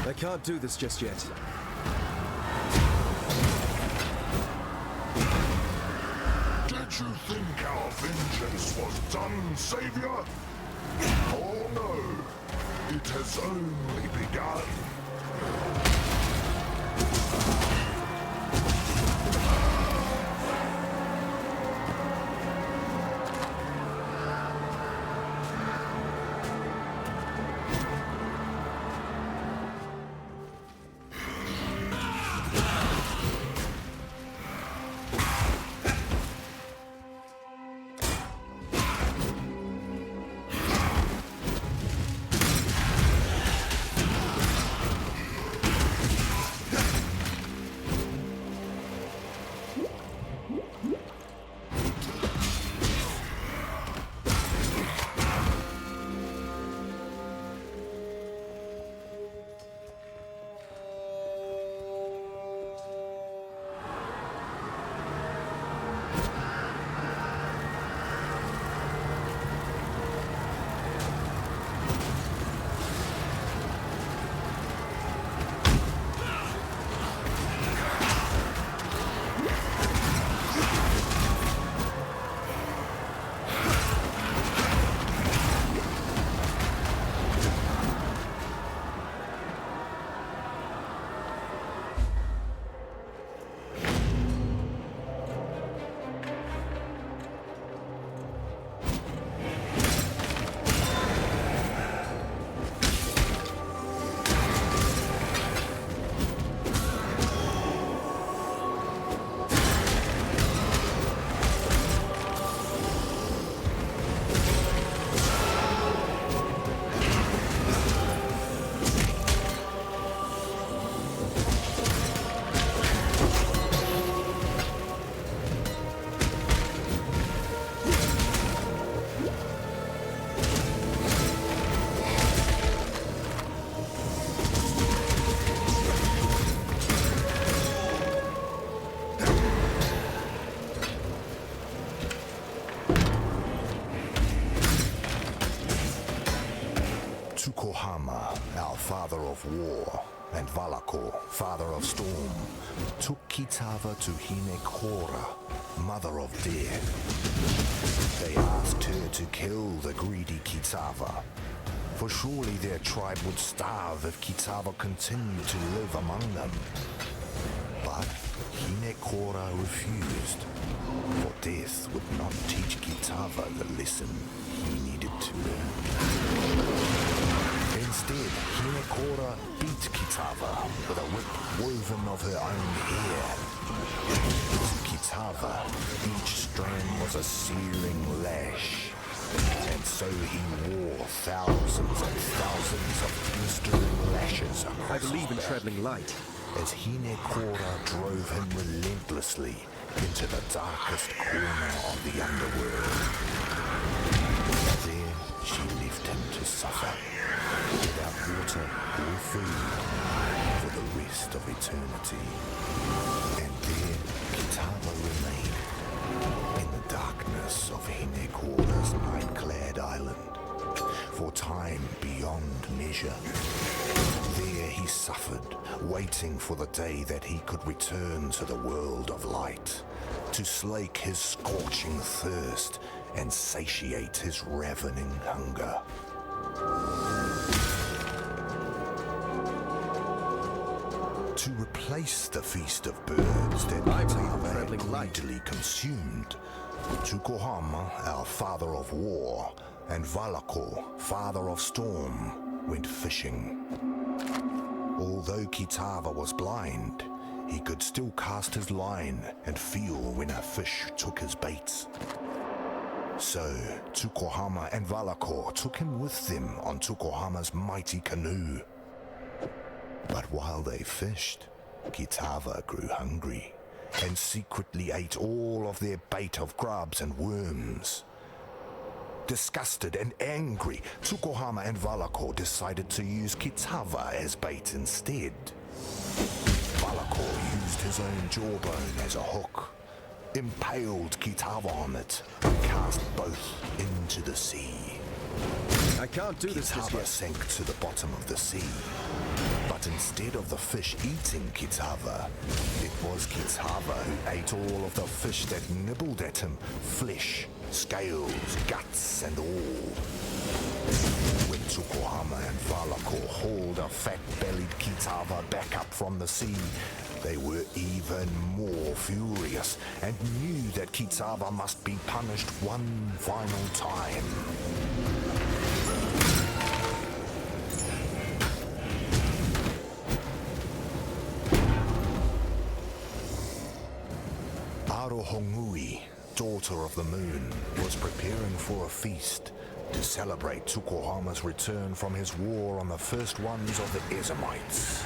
I can't do this just yet. Did you think our vengeance was done, Savior? Oh no, it has only begun. Tukohama, our father of war, and Valakor, father of storm, took Kitava to Hinekora, mother of death. They asked her to kill the greedy Kitava, for surely their tribe would starve if Kitava continued to live among them. But Hinekora refused, for death would not teach Kitava the lesson he needed to learn. Instead, Hinekora beat Kitava with a whip woven of her own hair. To Kitava, each strand was a searing lash, and so he wore thousands and thousands of blistering lashes across I believe in his back, traveling light. as Hinekora drove him relentlessly into the darkest corner of the underworld. There she left him to suffer, without water or food, for the rest of eternity. And there Kitava remained, in the darkness of Hinekora's night-clad island, for time beyond measure. There he suffered, waiting for the day that he could return to the world of light, to slake his scorching thirst and satiate his ravening hunger. To replace the feast of birds that I believe in Kitava had traveling light. greedily consumed, Tukohama, our father of war, and Valakor, father of storm, went fishing. Although Kitava was blind, he could still cast his line and feel when a fish took his baits. So, Tukohama and Valakor took him with them on Tukohama's mighty canoe. But while they fished, Kitava grew hungry and secretly ate all of their bait of grubs and worms. Disgusted and angry, Tukohama and Valakor decided to use Kitava as bait instead. Valakor used his own jawbone as a hook, impaled Kitava on it, and cast both into the sea. I can't do this just Kitava yet. sank to the bottom of the sea. But instead of the fish eating Kitava, it was Kitava who ate all of the fish that nibbled at him, flesh, scales, guts, and all. When Tukohama and Valakor hauled a fat-bellied Kitava back up from the sea, they were even more furious and knew that Kitava must be punished one final time. Arohongui, daughter of the moon, was preparing for a feast to celebrate Tukohama's return from his war on the first ones of the Ezamites.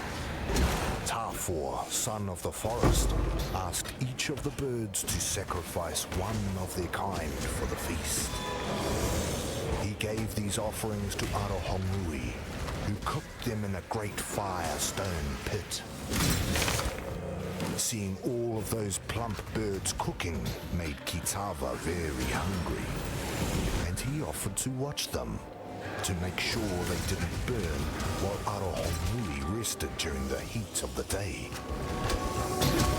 Tafor, son of the forest, asked each of the birds to sacrifice one of their kind for the feast. He gave these offerings to Arohongui, who cooked them in a great firestone pit. Seeing all of those plump birds cooking made Kitava very hungry, and he offered to watch them, to make sure they didn't burn while Arohongui rested during the heat of the day.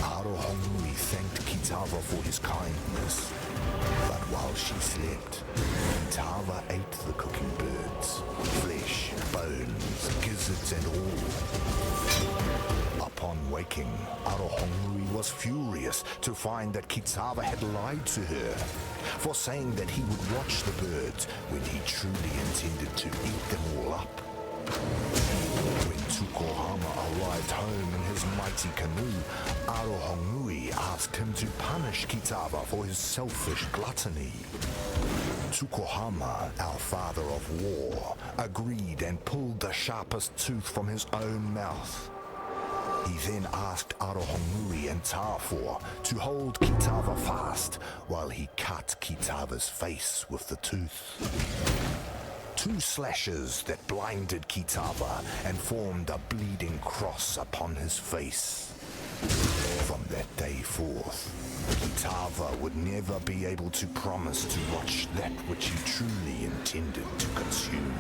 Arohongui thanked Kitava for his kindness, but while she slept, Kitava ate the cooking birds, flesh, bones, gizzards and all. Upon waking, Arohongui was furious to find that Kitava had lied to her, for saying that he would watch the birds when he truly intended to eat them all up. When Tukohama arrived home in his mighty canoe, Arohongui asked him to punish Kitava for his selfish gluttony. Tukohama, our father of war, agreed and pulled the sharpest tooth from his own mouth. He then asked Arohongui and Tafor to hold Kitava fast while he cut Kitava's face with the tooth. 2 slashes that blinded Kitava and formed a bleeding cross upon his face. From that day forth, Kitava would never be able to promise to watch that which he truly intended to consume.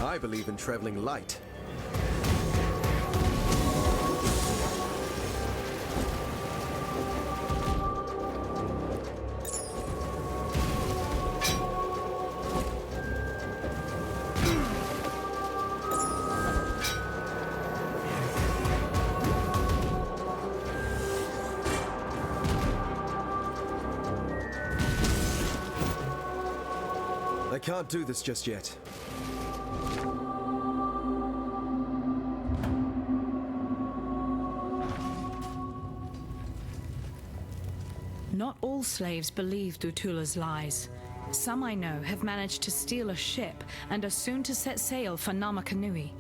I believe in traveling light. I can't do this just yet. Not all slaves believed Utula's lies. Some I know have managed to steal a ship and are soon to set sail for Namakanui.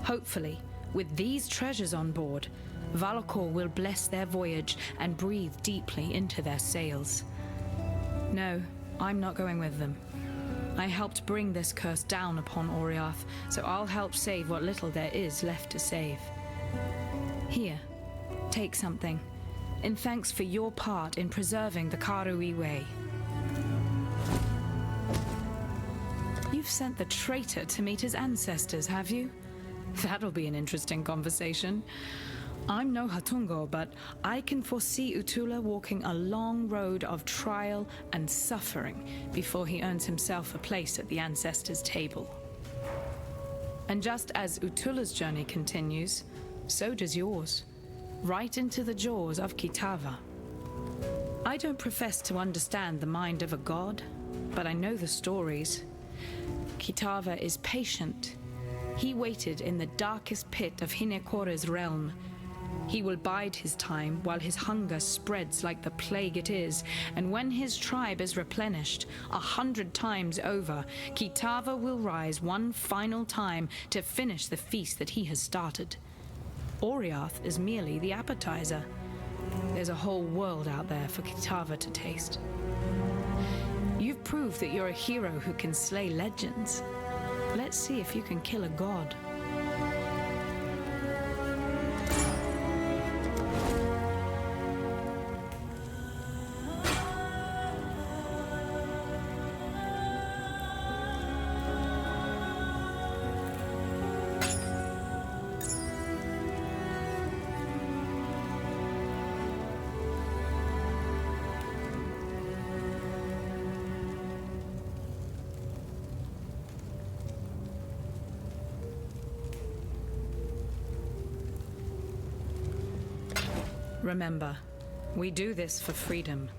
Hopefully, with these treasures on board, Valakor will bless their voyage and breathe deeply into their sails. No, I'm not going with them. I helped bring this curse down upon Oriath, so I'll help save what little there is left to save. Here, take something, in thanks for your part in preserving the Karui Way. You've sent the traitor to meet his ancestors, have you? That'll be an interesting conversation. I'm no Hatungo, but I can foresee Utula walking a long road of trial and suffering before he earns himself a place at the ancestors' table. And just as Utula's journey continues, so does yours, right into the jaws of Kitava. I don't profess to understand the mind of a god, but I know the stories. Kitava is patient. He waited in the darkest pit of Hinekora's realm. He will bide his time while his hunger spreads like the plague it is, and when his tribe is replenished 100 times over, Kitava will rise one final time to finish the feast that he has started. Oriath is merely the appetizer. There's a whole world out there for Kitava to taste. You've proved that you're a hero who can slay legends. Let's see if you can kill a god. Remember, we do this for freedom.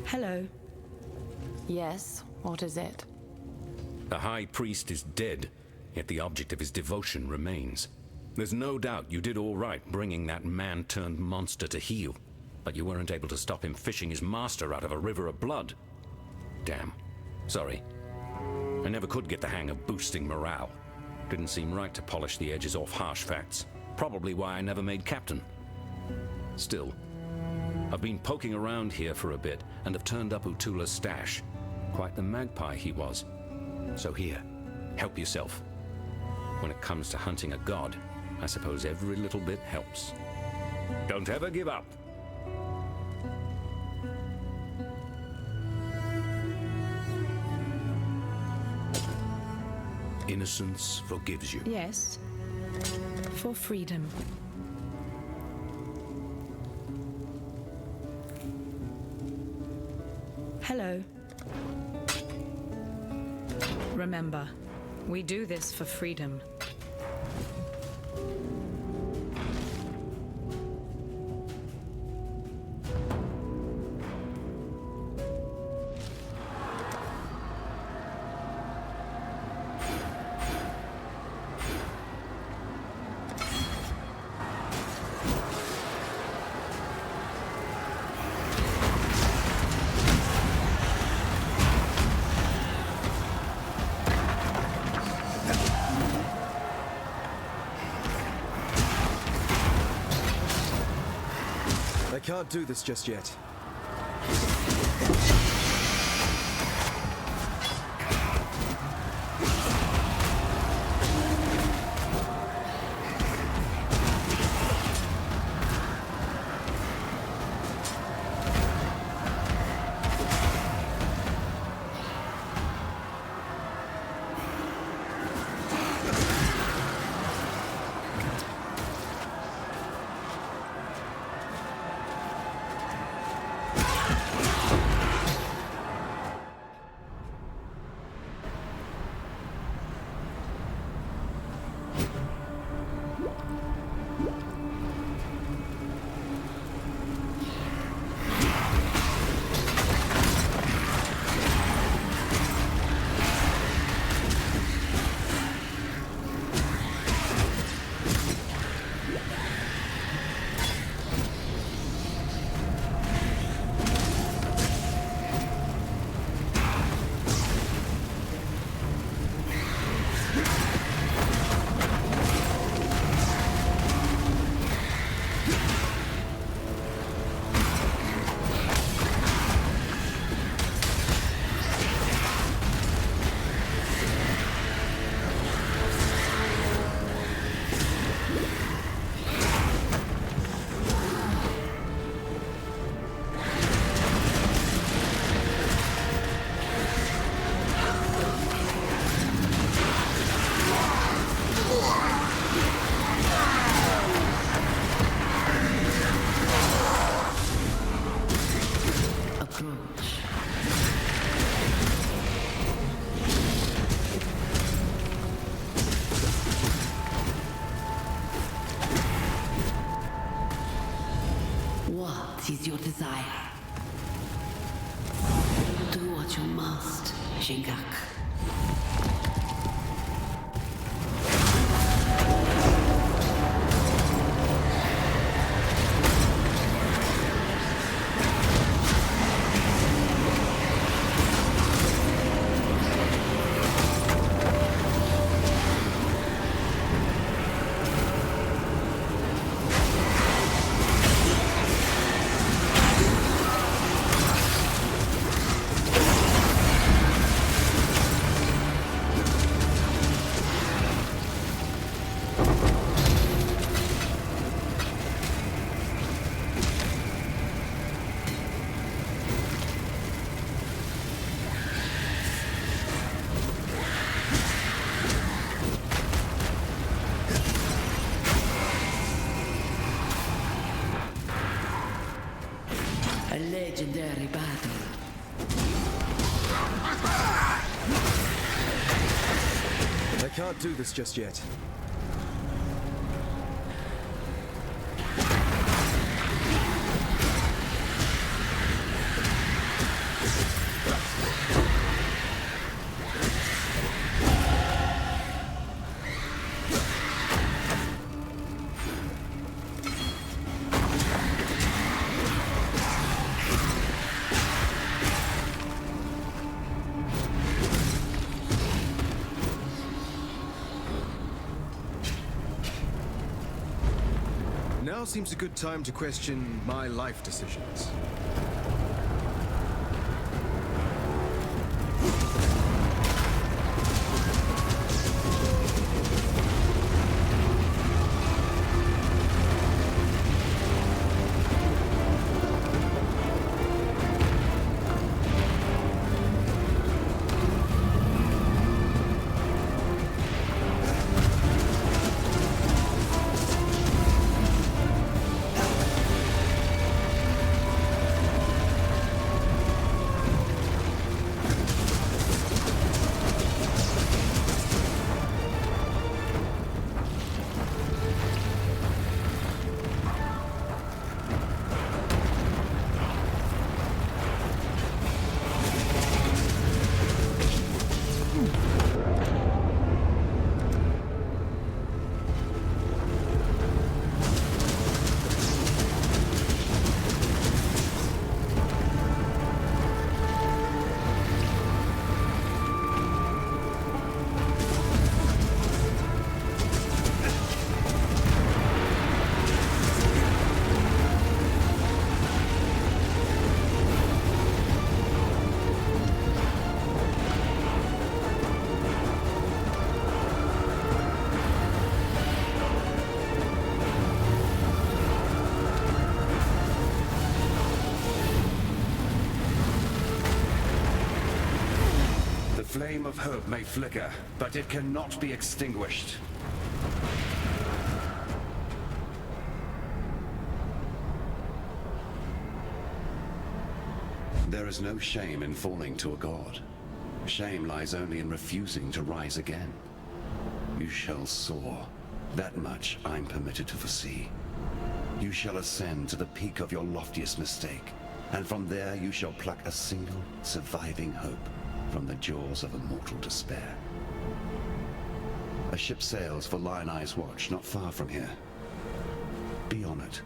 Hello. Yes, what is it? The High Priest is dead, yet the object of his devotion remains. There's no doubt you did all right bringing that man-turned-monster to heel, but you weren't able to stop him fishing his master out of a river of blood. Damn. Sorry. I never could get the hang of boosting morale. Didn't seem right to polish the edges off harsh facts. Probably why I never made captain. Still, I've been poking around here for a bit and have turned up Utula's stash. Quite the magpie he was. So here, help yourself. When it comes to hunting a god, I suppose every little bit helps. Don't ever give up. Innocence forgives you. Yes. for freedom. Hello. Remember, we do this for freedom. I can't do this just yet. What is your desire? Do what you must, Shingak. A legendary battle. I can't do this just yet. Now seems a good time to question my life decisions. flame of hope may flicker, but it cannot be extinguished. There is no shame in falling to a god. Shame lies only in refusing to rise again. You shall soar. That much I'm permitted to foresee. You shall ascend to the peak of your loftiest mistake, and from there you shall pluck a single surviving hope from the jaws of immortal despair. A ship sails for Lion Eye's Watch not far from here. Be on it.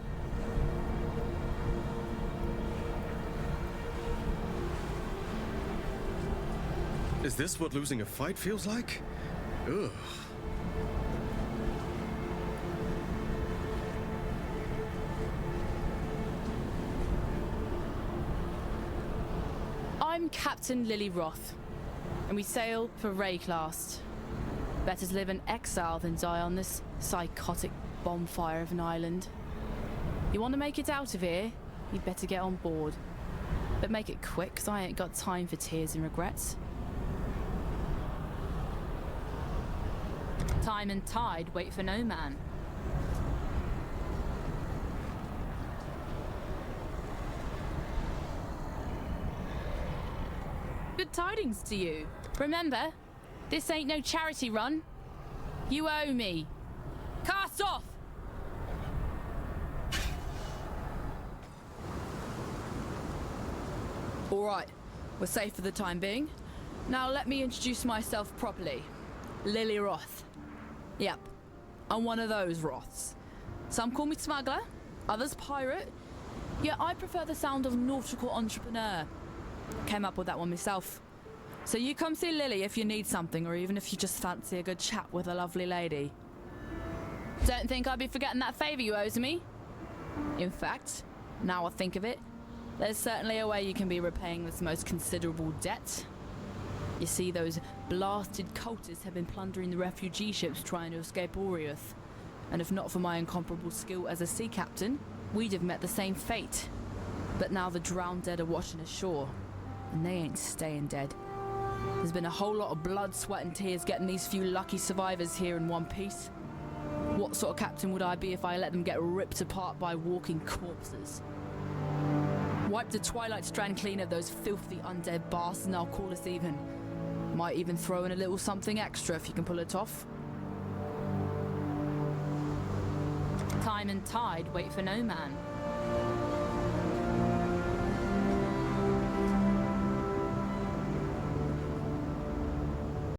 Is this what losing a fight feels like? Ugh. I'm Captain Lily Roth, and we sail for Wraeclast. Better to live in exile than die on this psychotic bonfire of an island. You want to make it out of here, you'd better get on board. But make it quick, 'cause I ain't got time for tears and regrets. Time and tide wait for no man. Good tidings to you. Remember, this ain't no charity run. You owe me. Cast off! All right, we're safe for the time being. Now let me introduce myself properly. Lily Roth. Yep, I'm one of those Roths. Some call me smuggler, others pirate. Yet I prefer the sound of nautical entrepreneur. Came up with that one myself. So you come see Lily if you need something, or even if you just fancy a good chat with a lovely lady. Don't think I'd be forgetting that favour you owe to me. In fact, now I think of it, there's certainly a way you can be repaying this most considerable debt. You see, those blasted cultists have been plundering the refugee ships trying to escape Oriath. And if not for my incomparable skill as a sea captain, we'd have met the same fate. But now the drowned dead are watching ashore, and they ain't staying dead. There's been a whole lot of blood, sweat and tears getting these few lucky survivors here in one piece. What sort of captain would I be if I let them get ripped apart by walking corpses? Wipe the Twilight Strand clean of those filthy undead bastards and I'll call us even. Might even throw in a little something extra if you can pull it off. Time and tide wait for no man.